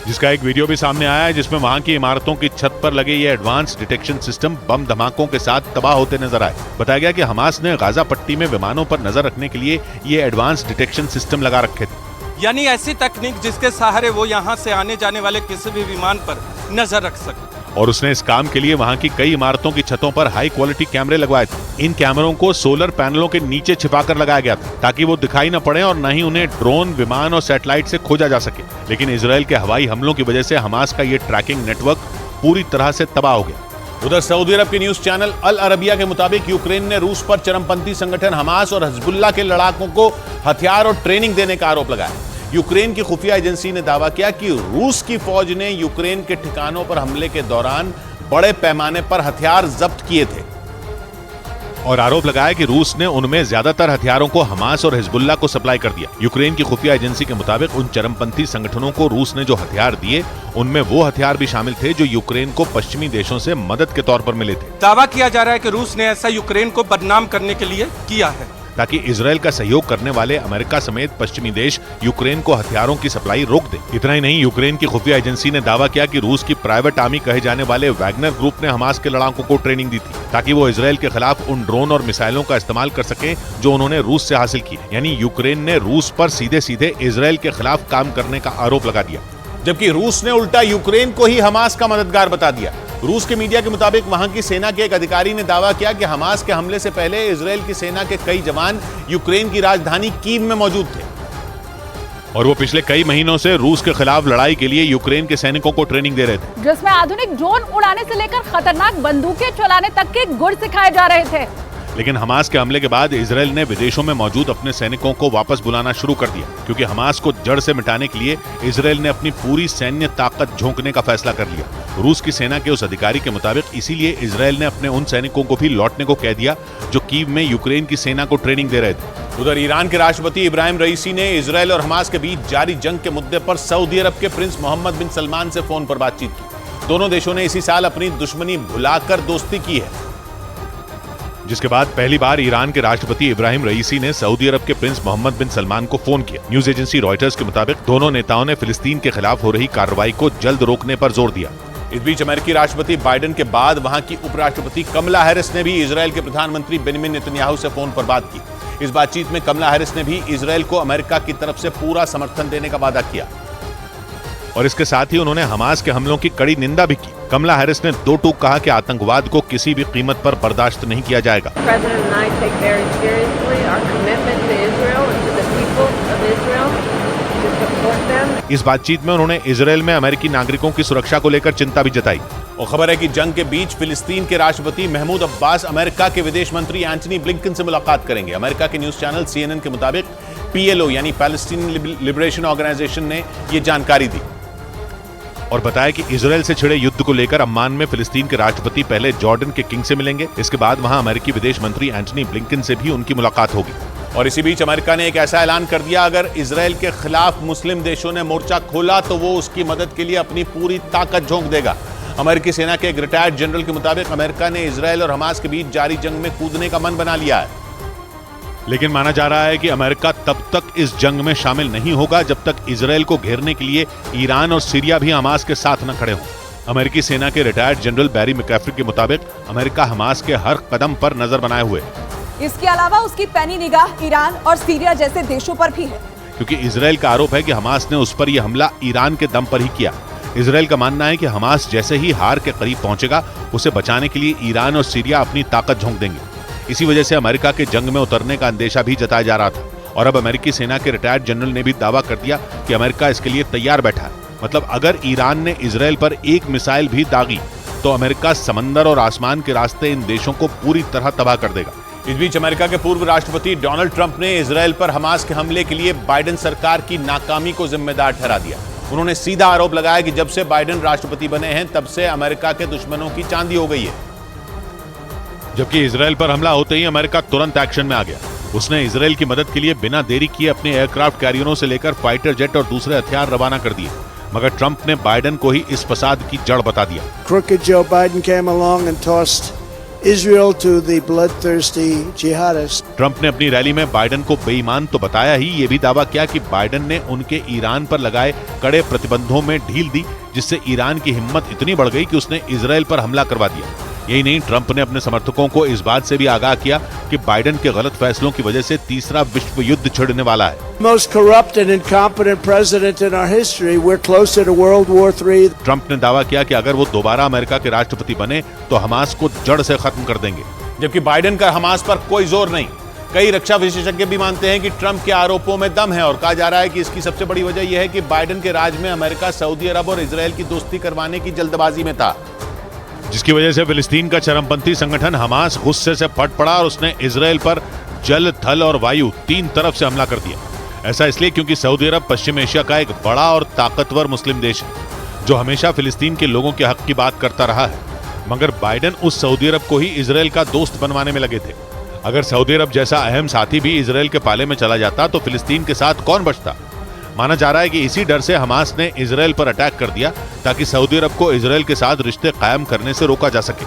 जिसका एक वीडियो भी सामने आया है, जिसमें वहां की इमारतों की छत पर लगे ये एडवांस डिटेक्शन सिस्टम बम धमाकों के साथ तबाह होते नजर आए। बताया गया कि हमास ने गाजा पट्टी में विमानों पर नजर रखने के लिए ये एडवांस डिटेक्शन सिस्टम लगा रखे थे, यानी ऐसी तकनीक जिसके सहारे वो यहाँ से आने जाने वाले किसी भी विमान पर नजर रख सके। और उसने इस काम के लिए वहां की कई इमारतों की छतों पर हाई क्वालिटी कैमरे लगवाए थे। इन कैमरों को सोलर पैनलों के नीचे छिपाकर लगाया गया था, ताकि वो दिखाई न पड़े और न ही उन्हें ड्रोन, विमान और सैटेलाइट से खोजा जा सके। लेकिन इजरायल के हवाई हमलों की वजह से हमास का ये ट्रैकिंग नेटवर्क पूरी तरह से तबाह हो गया। उधर सऊदी अरब के न्यूज चैनल अल अरबिया के मुताबिक यूक्रेन ने रूस पर चरमपंथी संगठन हमास और हिजबुल्लाह के लड़ाकों को हथियार और ट्रेनिंग देने का आरोप लगाया। यूक्रेन की खुफिया एजेंसी ने दावा किया कि रूस की फौज ने यूक्रेन के ठिकानों पर हमले के दौरान बड़े पैमाने पर हथियार जब्त किए थे और आरोप लगाया कि रूस ने उनमें ज्यादातर हथियारों को हमास और हिजबुल्लाह को सप्लाई कर दिया। यूक्रेन की खुफिया एजेंसी के मुताबिक उन चरमपंथी संगठनों को रूस ने जो हथियार दिए, उनमें वो हथियार भी शामिल थे जो यूक्रेन को पश्चिमी देशों से मदद के तौर पर मिले थे। दावा किया जा रहा है कि रूस ने ऐसा यूक्रेन को बदनाम करने के लिए किया है, ताकि इजरायल का सहयोग करने वाले अमेरिका समेत पश्चिमी देश यूक्रेन को हथियारों की सप्लाई रोक दे। इतना ही नहीं, यूक्रेन की खुफिया एजेंसी ने दावा किया कि रूस की प्राइवेट आर्मी कहे जाने वाले वैगनर ग्रुप ने हमास के लड़ाकों को ट्रेनिंग दी थी, ताकि वो इजरायल के खिलाफ उन ड्रोन और मिसाइलों का इस्तेमाल कर सके जो उन्होंने रूस से हासिल की। यानी यूक्रेन ने रूस पर सीधे सीधे इजरायल के खिलाफ काम करने का आरोप लगा दिया, जबकि रूस ने उल्टा यूक्रेन को ही हमास का मददगार बता दिया। रूस के मीडिया के मुताबिक वहां की सेना के एक अधिकारी ने दावा किया कि हमास के हमले से पहले इजरायल की सेना के कई जवान यूक्रेन की राजधानी कीव में मौजूद थे और वो पिछले कई महीनों से रूस के खिलाफ लड़ाई के लिए यूक्रेन के सैनिकों को ट्रेनिंग दे रहे थे, जिसमें आधुनिक ड्रोन उड़ाने से लेकर खतरनाक बंदूकें चलाने तक के गुर सिखाए जा रहे थे। लेकिन हमास के हमले के बाद इजरायल ने विदेशों में मौजूद अपने सैनिकों को वापस बुलाना शुरू कर दिया, क्योंकि हमास को जड़ से मिटाने के लिए इजरायल ने अपनी पूरी सैन्य ताकत झोंकने का फैसला कर लिया। रूस की सेना के उस अधिकारी के मुताबिक इसीलिए इजरायल ने अपने उन सैनिकों को भी लौटने को कह दिया जो कीव में यूक्रेन की सेना को ट्रेनिंग दे रहे थे। उधर ईरान के राष्ट्रपति इब्राहिम रईसी ने इजरायल और हमास के बीच जारी जंग के मुद्दे पर सऊदी अरब के प्रिंस मोहम्मद बिन सलमान से फोन पर बातचीत की। दोनों देशों ने इसी साल अपनी दुश्मनी भुलाकर दोस्ती की है, जिसके बाद पहली बार ईरान के राष्ट्रपति इब्राहिम रईसी ने सऊदी अरब के प्रिंस मोहम्मद बिन सलमान को फोन किया। न्यूज एजेंसी रॉयटर्स के मुताबिक दोनों नेताओं ने फिलिस्तीन के खिलाफ हो रही कार्रवाई को जल्द रोकने पर जोर दिया। इस बीच अमेरिकी राष्ट्रपति बाइडेन के बाद वहां की उपराष्ट्रपति कमला हैरिस ने भी इजरायल के प्रधानमंत्री बेंजामिन नेतन्याहू से फोन पर बात की। इस बातचीत में कमला हैरिस ने भी इजरायल को अमेरिका की तरफ से पूरा समर्थन देने का वादा किया और इसके साथ ही उन्होंने हमास के हमलों की कड़ी निंदा भी की। कमला हैरिस ने दो टूक कहा कि आतंकवाद को किसी भी कीमत पर बर्दाश्त नहीं किया जाएगा। इस बातचीत में उन्होंने इजरायल में अमेरिकी नागरिकों की सुरक्षा को लेकर चिंता भी जताई। और खबर है कि जंग के बीच फिलिस्तीन के राष्ट्रपति महमूद अब्बास अमेरिका के विदेश मंत्री एंटनी ब्लिंकन से मुलाकात करेंगे। अमेरिका के न्यूज चैनल CNN के मुताबिक PLO यानी पैलेस्टीन लिबरेशन ऑर्गेनाइजेशन ने यह जानकारी दी और बताया कि इजरायल से छिड़े युद्ध को लेकर अम्मान में फिलिस्तीन के राष्ट्रपति पहले जॉर्डन के किंग से मिलेंगे। इसके बाद वहां अमेरिकी विदेश मंत्री एंटनी ब्लिंकन से भी उनकी मुलाकात होगी। और इसी बीच अमेरिका ने एक ऐसा ऐलान कर दिया, अगर इजरायल के खिलाफ मुस्लिम देशों ने मोर्चा खोला तो वो उसकी मदद के लिए अपनी पूरी ताकत झोंक देगा। अमेरिकी सेना के एक रिटायर्ड जनरल के मुताबिक अमेरिका ने इजरायल और हमास के बीच जारी जंग में कूदने का मन बना लिया है। लेकिन माना जा रहा है कि अमेरिका तब तक इस जंग में शामिल नहीं होगा जब तक इजरायल को घेरने के लिए ईरान और सीरिया भी हमास के साथ न खड़े हों। अमेरिकी सेना के रिटायर्ड जनरल बैरी मैकैफी के मुताबिक अमेरिका हमास के हर कदम पर नजर बनाए हुए है। इसके अलावा उसकी पैनी निगाह ईरान और सीरिया जैसे देशों पर भी है, क्योंकि इजरायल का आरोप है कि हमास ने उस पर यह हमला ईरान के दम पर ही किया। इजरायल का मानना है कि हमास जैसे ही हार के करीब पहुंचेगा, उसे बचाने के लिए ईरान और सीरिया अपनी ताकत झोंक देंगे। इसी वजह से अमेरिका के जंग में उतरने का अंदेशा भी जताया जा रहा था। और अब अमेरिकी सेना के रिटायर्ड जनरल ने भी दावा कर दिया कि अमेरिका इसके लिए तैयार बैठा है। मतलब अगर ईरान ने इजरायल पर एक मिसाइल भी दागी तो अमेरिका समंदर और आसमान के रास्ते इन देशों को पूरी तरह तबाह कर देगा। इस बीच अमेरिका के पूर्व राष्ट्रपति डोनाल्ड ट्रंप ने इजरायल पर हमास के हमले के लिए बाइडेन सरकार की नाकामी को जिम्मेदार ठहरा दिया। उन्होंने सीधा आरोप लगाया कि जब से बाइडेन राष्ट्रपति बने हैं तब से अमेरिका के दुश्मनों की चांदी हो गई है। जबकि इजरायल पर हमला होते ही अमेरिका तुरंत एक्शन में आ गया। उसने इजरायल की मदद के लिए बिना देरी किए अपने एयरक्राफ्ट कैरियरों से लेकर फाइटर जेट और दूसरे हथियार रवाना कर दिए। मगर ट्रंप ने बाइडेन को ही इस फसाद की जड़ बता दिया। Crooked Joe Biden came along and tossed Israel to the bloodthirsty jihadists. Trump ने अपनी रैली में बाइडेन को बेईमान तो बताया ही, ये भी दावा किया कि बाइडेन ने उनके ईरान पर लगाए कड़े प्रतिबंधों में ढील दी, जिससे ईरान की हिम्मत इतनी बढ़ गई कि उसने इजरायल पर हमला करवा दिया। यही नहीं, ट्रंप ने अपने समर्थकों को इस बात से भी आगाह किया कि बाइडेन के गलत फैसलों की वजह से तीसरा विश्व युद्ध छिड़ने वाला है। Most corrupt and incompetent president in our history. We're closer to World War III. Trump ने दावा किया कि अगर वो दोबारा अमेरिका के राष्ट्रपति बने तो हमास को जड़ से खत्म कर देंगे। जबकि बाइडेन का हमास पर कोई जोर नहीं। कई रक्षा विशेषज्ञ भी मानते हैं कि ट्रंप के आरोपों में दम है और कहा जा रहा है कि इसकी सबसे बड़ी वजह यह है कि बाइडेन के राज में अमेरिका सऊदी अरब और इजरायल की दोस्ती करवाने की जल्दबाजी में था, जिसकी वजह से फिलिस्तीन का चरमपंथी संगठन हमास गुस्से से फट पड़ा और उसने इजरायल पर जल, थल और वायु तीन तरफ से हमला कर दिया। ऐसा इसलिए क्योंकि सऊदी अरब पश्चिम एशिया का एक बड़ा और ताकतवर मुस्लिम देश है जो हमेशा फिलिस्तीन के लोगों के हक की बात करता रहा है। मगर बाइडेन उस सऊदी अरब को ही इजरायल का दोस्त बनवाने में लगे थे। अगर सऊदी अरब जैसा अहम साथी भी इजरायल के पाले में चला जाता तो फिलिस्तीन के साथ कौन बचता। माना जा रहा है कि इसी डर से हमास ने इजरायल पर अटैक कर दिया ताकि सऊदी अरब को इजरायल के साथ रिश्ते कायम करने से रोका जा सके।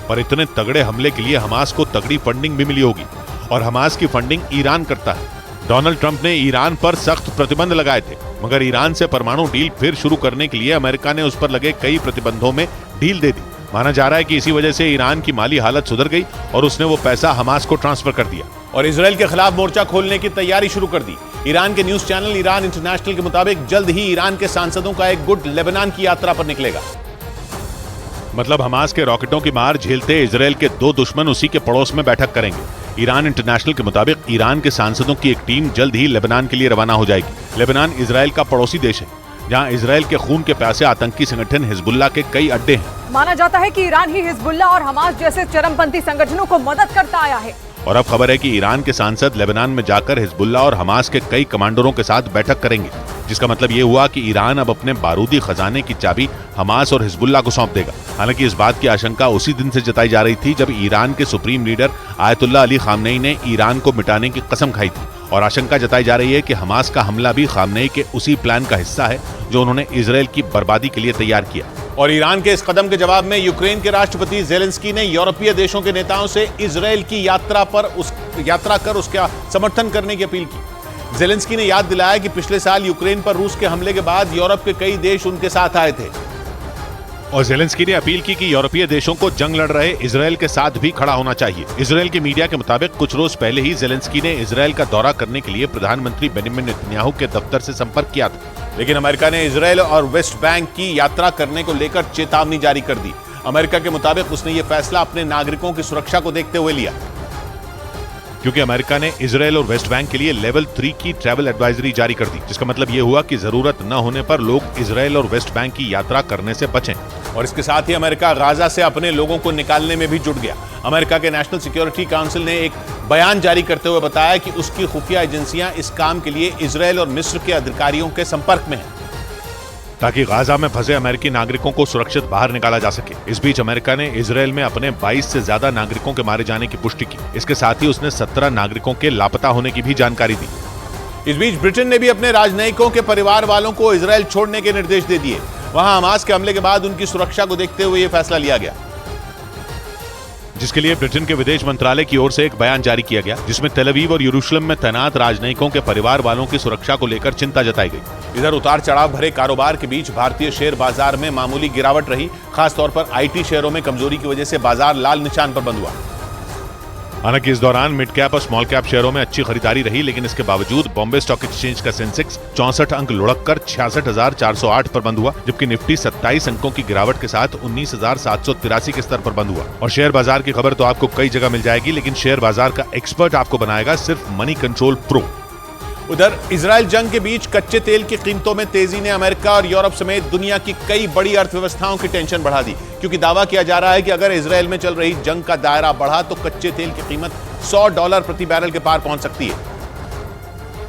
पर इतने तगड़े हमले के लिए हमास को तगड़ी फंडिंग भी मिली होगी और हमास की फंडिंग ईरान करता है। डोनाल्ड ट्रंप ने ईरान पर सख्त प्रतिबंध लगाए थे, मगर ईरान से परमाणु डील फिर शुरू करने के लिए अमेरिका ने उस पर लगे कई प्रतिबंधों में ढील दे दी। माना जा रहा है कि इसी वजह से ईरान की माली हालत सुधर गई और उसने वो पैसा हमास को ट्रांसफर कर दिया और इजरायल के खिलाफ मोर्चा खोलने की तैयारी शुरू कर दी। ईरान के न्यूज चैनल ईरान इंटरनेशनल के मुताबिक जल्द ही ईरान के सांसदों का एक गुट लेबनान की यात्रा पर निकलेगा। मतलब हमास के रॉकेटों की मार झेलते इजरायल के दो दुश्मन उसी के पड़ोस में बैठक करेंगे। ईरान इंटरनेशनल के मुताबिक ईरान के सांसदों की एक टीम जल्द ही लेबनान के लिए रवाना हो जाएगी। लेबनान इजरायल का पड़ोसी देश है जहां इजरायल के खून के प्यासे आतंकी संगठन हिजबुल्लाह के कई अड्डे हैं। माना जाता है कि ईरान ही हिजबुल्लाह और हमास जैसे चरमपंथी संगठनों को मदद करता आया है। और अब खबर है कि ईरान के सांसद लेबनान में जाकर हिजबुल्लाह और हमास के कई कमांडरों के साथ बैठक करेंगे, जिसका मतलब ये हुआ कि ईरान अब अपने बारूदी खजाने की चाबी हमास और हिजबुल्लाह को सौंप देगा। हालांकि इस बात की आशंका उसी दिन से जताई जा रही थी जब ईरान के supreme leader Ayatollah Ali Khamenei ने ईरान को मिटाने की कसम खाई थी और आशंका जताई जा रही है कि हमास का हमला भी खामनेई के उसी प्लान का हिस्सा है जो उन्होंने इजरायल की बर्बादी के लिए तैयार किया। और ईरान के इस कदम के जवाब में यूक्रेन के राष्ट्रपति जेलेंस्की ने यूरोपीय देशों के नेताओं से इजरायल की यात्रा कर उसका समर्थन करने की अपील की। जेलेंस्की ने याद दिलाया कि पिछले साल यूक्रेन पर रूस के हमले के बाद यूरोप के कई देश उनके साथ आए थे और जेलेंस्की ने अपील की कि यूरोपीय देशों को जंग लड़ रहे इजरायल के साथ भी खड़ा होना चाहिए। इजरायल के मीडिया के मुताबिक कुछ रोज पहले ही जेलेंस्की ने इजरायल का दौरा करने के लिए प्रधानमंत्री बेंजामिन नेतन्याहू के दफ्तर से संपर्क किया था, लेकिन अमेरिका ने इजरायल और वेस्ट बैंक की यात्रा करने को लेकर चेतावनी जारी कर दी। अमेरिका के मुताबिक उसने ये फैसला अपने नागरिकों की सुरक्षा को देखते हुए लिया। क्योंकि अमेरिका ने इजराइल और वेस्ट बैंक के लिए लेवल 3 की ट्रैवल एडवाइजरी जारी कर दी, जिसका मतलब ये हुआ कि जरूरत न होने पर लोग इजराइल और वेस्ट बैंक की यात्रा करने से बचें। और इसके साथ ही अमेरिका गाजा से अपने लोगों को निकालने में भी जुट गया। अमेरिका के नेशनल सिक्योरिटी काउंसिल ने एक बयान जारी करते हुए बताया कि उसकी खुफिया एजेंसियां इस काम के लिए इजराइल और मिस्र के अधिकारियों के संपर्क में हैं, ताकि गाजा में फंसे अमेरिकी नागरिकों को सुरक्षित बाहर निकाला जा सके। इस बीच अमेरिका ने इजराइल में अपने 22 से ज्यादा नागरिकों के मारे जाने की पुष्टि की। इसके साथ ही उसने 17 नागरिकों के लापता होने की भी जानकारी दी। इस बीच ब्रिटेन ने भी अपने राजनयिकों के परिवार वालों को इजराइल छोड़ने के निर्देश दे दिए। वहां हमास के हमले के बाद उनकी सुरक्षा को देखते हुए यह फैसला लिया गया, जिसके लिए ब्रिटेन के विदेश मंत्रालय की ओर से एक बयान जारी किया गया, जिसमें तेल अवीव और यरूशलेम में तैनात राजनयिकों के परिवार वालों की सुरक्षा को लेकर चिंता जताई गई। इधर उतार चढ़ाव भरे कारोबार के बीच भारतीय शेयर बाजार में मामूली गिरावट रही। खासतौर पर आईटी शेयरों में कमजोरी की वजह से बाजार लाल निशान पर बंद हुआ। हालांकि इस दौरान मिड कैप और स्मॉल कैप शेयरों में अच्छी खरीदारी रही, लेकिन इसके बावजूद बॉम्बे स्टॉक एक्सचेंज का सेंसेक्स 64 अंक लुढ़ककर 66,408 पर बंद हुआ, जबकि निफ्टी 27 अंकों की गिरावट के साथ 19,783 के स्तर पर बंद हुआ। और शेयर बाजार की खबर तो आपको कई जगह मिल जाएगी, लेकिन शेयर बाजार का एक्सपर्ट आपको बनाएगा सिर्फ मनी कंट्रोल प्रो। उधर इजराइल जंग के बीच कच्चे तेल की कीमतों में तेजी ने अमेरिका और यूरोप समेत दुनिया की कई बड़ी अर्थव्यवस्थाओं की टेंशन बढ़ा दी, क्योंकि दावा किया जा रहा है कि अगर इजराइल में चल रही जंग का दायरा बढ़ा तो कच्चे तेल की कीमत $100 प्रति बैरल के पार पहुंच सकती है।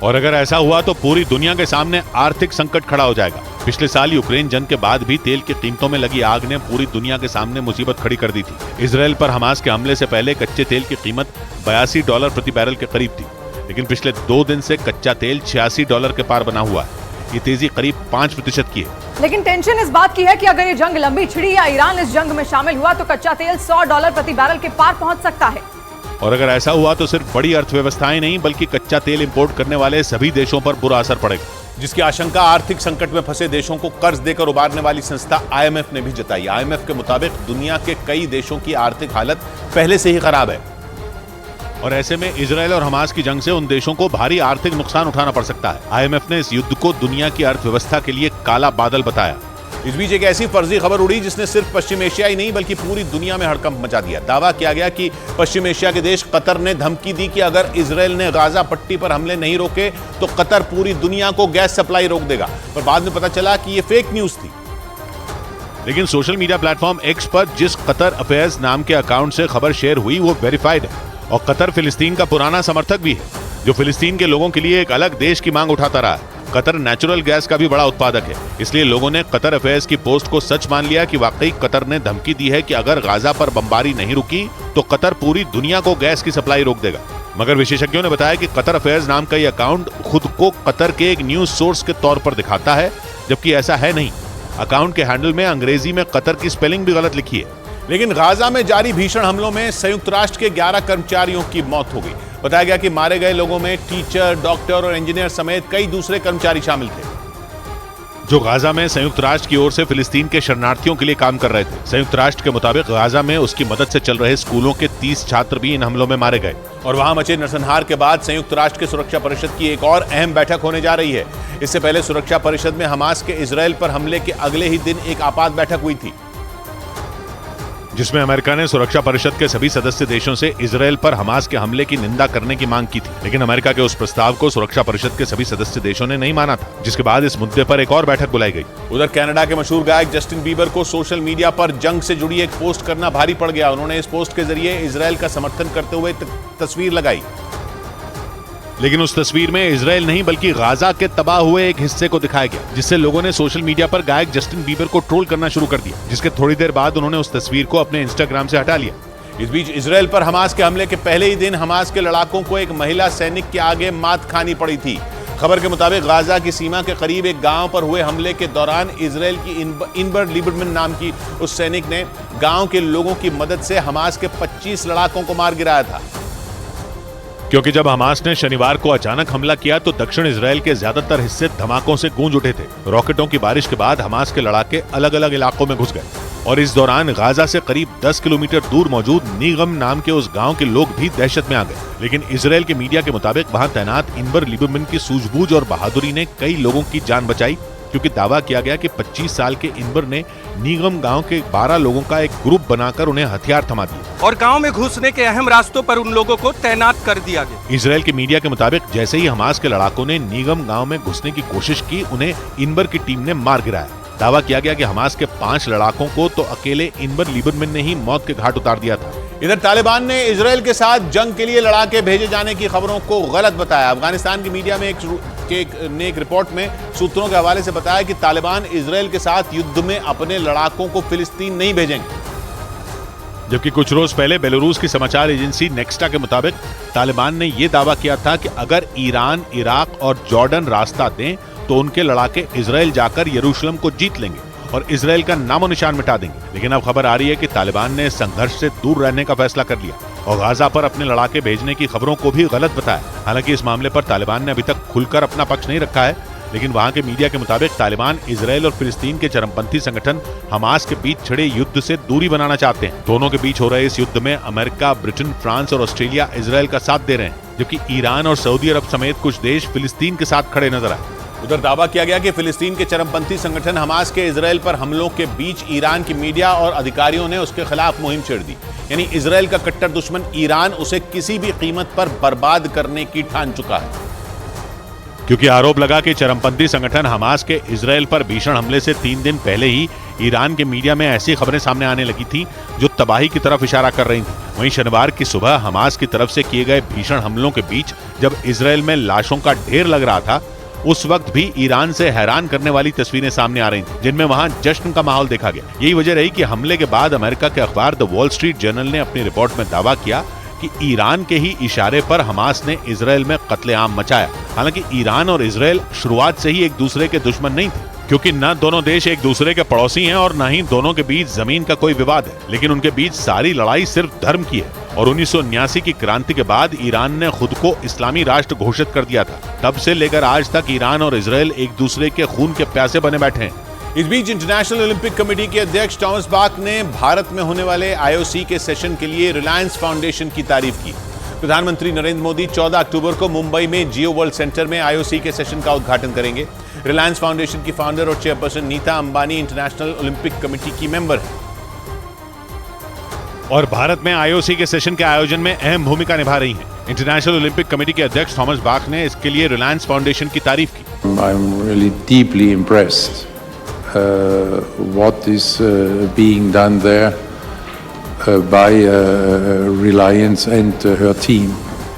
और अगर ऐसा हुआ तो पूरी दुनिया के सामने आर्थिक संकट खड़ा हो जाएगा। पिछले साल यूक्रेन जंग के बाद भी तेल की कीमतों में लगी आग ने पूरी दुनिया के सामने मुसीबत खड़ी कर दी थी। इजराइल पर हमास के हमले से पहले कच्चे तेल की कीमत $82 प्रति बैरल के करीब थी, लेकिन पिछले 2 दिन से कच्चा तेल $86 के पार बना हुआ है। ये तेजी करीब 5% की है। लेकिन टेंशन इस बात की है कि अगर ये जंग लंबी छिड़ी या ईरान इस जंग में शामिल हुआ तो कच्चा तेल $100 प्रति बैरल के पार पहुंच सकता है। और अगर ऐसा हुआ तो सिर्फ बड़ी अर्थव्यवस्थाएं नहीं बल्कि कच्चा तेल इंपोर्ट करने वाले सभी देशों पर बुरा असर पड़ेगा, जिसकी आशंका आर्थिक संकट में फंसे देशों को कर्ज देकर उबारने वाली संस्था IMF ने भी जताई। IMF के मुताबिक दुनिया के कई देशों की आर्थिक हालत पहले से ही खराब है, और ऐसे में इजराइल और हमास की जंग से उन देशों को भारी आर्थिक नुकसान उठाना पड़ सकता है। IMF ने इस युद्ध को दुनिया की अर्थव्यवस्था के लिए काला बादल बताया। इस बीच एक ऐसी फर्जी खबर उड़ी जिसने सिर्फ पश्चिम एशिया ही नहीं बल्कि पूरी दुनिया में हड़कंप मचा दिया। दावा किया गया कि पश्चिम एशिया के देश कतर ने धमकी दी कि अगर इजराइल ने गाजा पट्टी पर हमले नहीं रोके तो कतर पूरी दुनिया को गैस सप्लाई रोक देगा, पर बाद में पता चला कि यह फेक न्यूज थी। लेकिन सोशल मीडिया प्लेटफॉर्म एक्स पर जिस कतर अफेयर्स नाम के अकाउंट से खबर शेयर हुई वो वेरीफाइड है, और कतर फिलिस्तीन का पुराना समर्थक भी है, जो फिलिस्तीन के लोगों के लिए एक अलग देश की मांग उठाता रहा है। कतर नेचुरल गैस का भी बड़ा उत्पादक है, इसलिए लोगों ने कतर अफेयर्स की पोस्ट को सच मान लिया कि वाकई कतर ने धमकी दी है कि अगर गाजा पर बमबारी नहीं रुकी तो कतर पूरी दुनिया को गैस की सप्लाई रोक देगा। मगर विशेषज्ञों ने बताया कि कतर अफेयर्स नाम का यह अकाउंट खुद को कतर के एक न्यूज सोर्स के तौर पर दिखाता है, जबकि ऐसा है नहीं। अकाउंट के हैंडल में अंग्रेजी में कतर की स्पेलिंग भी गलत लिखी है। लेकिन गाजा में जारी भीषण हमलों में संयुक्त राष्ट्र के 11 कर्मचारियों की मौत हो गई। बताया गया कि मारे गए लोगों में टीचर, डॉक्टर और इंजीनियर समेत कई दूसरे कर्मचारी शामिल थे, जो गाजा में संयुक्त राष्ट्र की ओर से फिलिस्तीन के शरणार्थियों के लिए काम कर रहे थे। संयुक्त राष्ट्र के मुताबिक गाजा में उसकी मदद से चल रहे स्कूलों के 30 छात्र भी इन हमलों में मारे गए। और वहां मचे नरसंहार के बाद संयुक्त राष्ट्र के सुरक्षा परिषद की एक और अहम बैठक होने जा रही है। इससे पहले सुरक्षा परिषद में हमास के इजराइल पर हमले के अगले ही दिन एक आपात बैठक हुई थी, जिसमें अमेरिका ने सुरक्षा परिषद के सभी सदस्य देशों से इजराइल पर हमास के हमले की निंदा करने की मांग की थी। लेकिन अमेरिका के उस प्रस्ताव को सुरक्षा परिषद के सभी सदस्य देशों ने नहीं माना था, जिसके बाद इस मुद्दे पर एक और बैठक बुलाई गई। उधर कनाडा के मशहूर गायक जस्टिन बीबर को सोशल मीडिया पर जंग से जुड़ी एक पोस्ट करना भारी पड़ गया। उन्होंने इस पोस्ट के जरिए इजराइल का समर्थन करते हुए तस्वीर लगाई, लेकिन उस तस्वीर में इजराइल नहीं बल्कि गाजा के तबाह हुए एक हिस्से को दिखाया गया, जिससे लोगों ने सोशल मीडिया पर गायक जस्टिन बीबर को ट्रोल करना शुरू कर दिया, जिसके थोड़ी देर बाद उन्होंने उस तस्वीर को अपने इंस्टाग्राम से हटा लिया। इस बीच इजराइल पर हमास के हमले के पहले ही दिन हमास के लड़ाकों को एक महिला सैनिक के आगे मात खानी पड़ी थी। खबर के मुताबिक गाजा की सीमा के करीब एक गांव पर हुए हमले के दौरान इजराइल की इनबर लिबरमैन नाम की उस सैनिक ने गांव के लोगों की मदद से हमास के 25 लड़ाकों को मार गिराया था। क्योंकि जब हमास ने शनिवार को अचानक हमला किया तो दक्षिण इजराइल के ज्यादातर हिस्से धमाकों से गूंज उठे थे। रॉकेटों की बारिश के बाद हमास के लड़ाके अलग अलग इलाकों में घुस गए, और इस दौरान गाजा से करीब 10 किलोमीटर दूर मौजूद नीगम नाम के उस गांव के लोग भी दहशत में आ गए। लेकिन इजराइल के मीडिया के मुताबिक वहां तैनात इनबर लिबरमैन की सूझबूझ और बहादुरी ने कई लोगों की जान बचाई, क्योंकि दावा किया गया कि 25 साल के इनबर ने नीगम गांव के 12 लोगों का एक ग्रुप बनाकर उन्हें हथियार थमा दिए और गांव में घुसने के अहम रास्तों पर उन लोगों को तैनात कर दिया गया। इजराइल के मीडिया के मुताबिक जैसे ही हमास के लड़ाकों ने नीगम गांव में घुसने की कोशिश की, उन्हें इनबर की टीम ने मार गिराया। दावा किया गया कि हमास के 5 लड़ाकों को तो अकेले इनबर लीबरमैन ने ही मौत के घाट उतार दिया था। इधर तालिबान ने इजराइल के साथ जंग के लिए लड़ाके भेजे जाने की खबरों को गलत बताया। अफगानिस्तान की मीडिया में एक रिपोर्ट में सूत्रों के हवाले से बताया कि तालिबान इजराइल के साथ युद्ध में अपने लड़ाकों को फिलिस्तीन नहीं भेजेंगे। जबकि कुछ रोज पहले बेलारूस की समाचार एजेंसी नेक्स्टा के मुताबिक तालिबान ने यह दावा किया था कि अगर ईरान, इराक और जॉर्डन रास्ता दें तो उनके लड़ाके इजराइल जाकर यरूशलेम को जीत लेंगे और इजराइल का नामो निशान मिटा देंगे। लेकिन अब खबर आ रही है कि तालिबान ने संघर्ष से दूर रहने का फैसला कर लिया और गाजा पर अपने लड़ाके भेजने की खबरों को भी गलत बताया। हालांकि इस मामले पर तालिबान ने अभी तक खुलकर अपना पक्ष नहीं रखा है, लेकिन वहां के मीडिया के मुताबिक तालिबान इजराइल और फिलिस्तीन के चरमपंथी संगठन हमास के बीच छिड़े युद्ध से दूरी बनाना चाहते हैं। दोनों के बीच हो रहे इस युद्ध में अमेरिका, ब्रिटेन, फ्रांस और ऑस्ट्रेलिया इजराइल का साथ दे रहे हैं, जबकि ईरान और सऊदी अरब समेत कुछ देश फिलिस्तीन के साथ खड़े नजर आए। उधर दावा किया गया कि फिलिस्तीन के चरमपंथी संगठन हमास के इजराइल पर हमलों के बीच ईरान की मीडिया और अधिकारियों ने उसके खिलाफ मुहिम छेड़ दी। यानी इजराइल का कट्टर दुश्मन ईरान उसे किसी भी कीमत पर बर्बाद करने की ठान चुका है, क्योंकि आरोप लगा कि चरमपंथी संगठन हमास के इजराइल पर भीषण हमले से 3 दिन पहले ही ईरान के मीडिया में ऐसी खबरें सामने आने लगी थी जो तबाही की तरफ इशारा कर रही थी। वहीं शनिवार की सुबह हमास की तरफ से किए गए भीषण हमलों के बीच जब इजराइल में लाशों का ढेर लग रहा था, उस वक्त भी ईरान से हैरान करने वाली तस्वीरें सामने आ रही थी, जिनमें वहां जश्न का माहौल देखा गया। यही वजह रही कि हमले के बाद अमेरिका के अखबार द वॉल स्ट्रीट जर्नल ने अपनी रिपोर्ट में दावा किया कि ईरान के ही इशारे पर हमास ने इजराइल में कत्लेआम मचाया। हालांकि ईरान और इजराइल शुरुआत से ही एक दूसरे के दुश्मन नहीं थे, क्योंकि न दोनों देश एक दूसरे के पड़ोसी हैं और न ही दोनों के बीच जमीन का कोई विवाद है, लेकिन उनके बीच सारी लड़ाई सिर्फ धर्म की है। और 1979 की क्रांति के बाद ईरान ने खुद को इस्लामी राष्ट्र घोषित कर दिया था। तब से लेकर आज तक ईरान और इजराइल एक दूसरे के खून के प्यासे बने बैठे हैं। इस बीच इंटरनेशनल ओलंपिक कमेटी के अध्यक्ष थॉमस बाक ने भारत में होने वाले आईओसी के सेशन के लिए रिलायंस फाउंडेशन की तारीफ की। प्रधानमंत्री नरेंद्र मोदी 14 अक्टूबर को मुंबई में जियो वर्ल्ड सेंटर में आईओसी के सेशन का उद्घाटन करेंगे। रिलायंस फाउंडेशन की फाउंडर और chairperson Nita Ambani international Olympic committee की मेंबर है और भारत में आईओसी के सेशन के आयोजन में अहम भूमिका निभा रही हैं। इंटरनेशनल ओलंपिक कमेटी के अध्यक्ष थॉमस बाक ने इसके लिए रिलायंस फाउंडेशन की तारीफ की। I'm really deeply impressed what is being done there by Reliance and her team.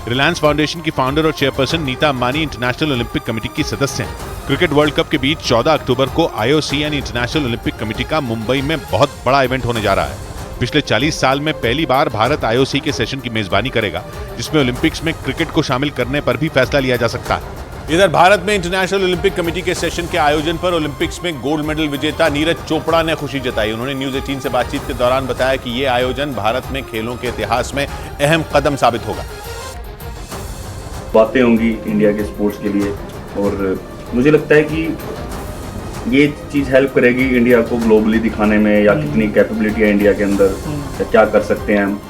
Reliance foundation की फाउंडर और chairperson Nita Ambani international Olympic committee की सदस्य हैं। क्रिकेट वर्ल्ड कप के बीच 14 अक्टूबर को आईओसी यानी इंटरनेशनल ओलंपिक कमेटी का मुंबई में बहुत बड़ा इवेंट होने जा रहा है। पिछले 40 साल में पहली बार भारत आईओसी के सेशन की मेजबानी करेगा, जिसमें ओलंपिक्स में क्रिकेट को शामिल करने पर भी फैसला लिया जा सकता है। इधर भारत में इंटरनेशनल ओलंपिक कमेटी के सेशन के आयोजन पर ओलंपिक्स में गोल्ड मेडल विजेता नीरज चोपड़ा ने खुशी जताई। उन्होंने न्यूज 18 से बातचीत के दौरान बताया कि यह आयोजन भारत में खेलों के इतिहास में अहम कदम साबित होगा। बातें होंगी इंडिया के स्पोर्ट्स के लिए और मुझे लगता है कि ये चीज़ हेल्प करेगी इंडिया को ग्लोबली दिखाने में, या कितनी कैपेबिलिटी है इंडिया के अंदर, या क्या कर सकते हैं हम।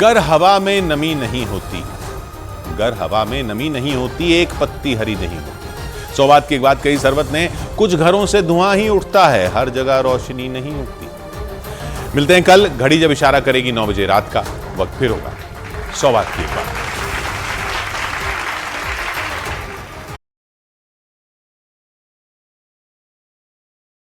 गर हवा में नमी नहीं होती, गर हवा में नमी नहीं होती, एक पत्ती हरी नहीं होती। सौबात की एक बात कही सरवत ने, कुछ घरों से धुआं ही उठता है, हर जगह रोशनी नहीं उठती। मिलते हैं कल, घड़ी जब इशारा करेगी 9 बजे रात का। वक्त फिर होगा सौबात की एक बात।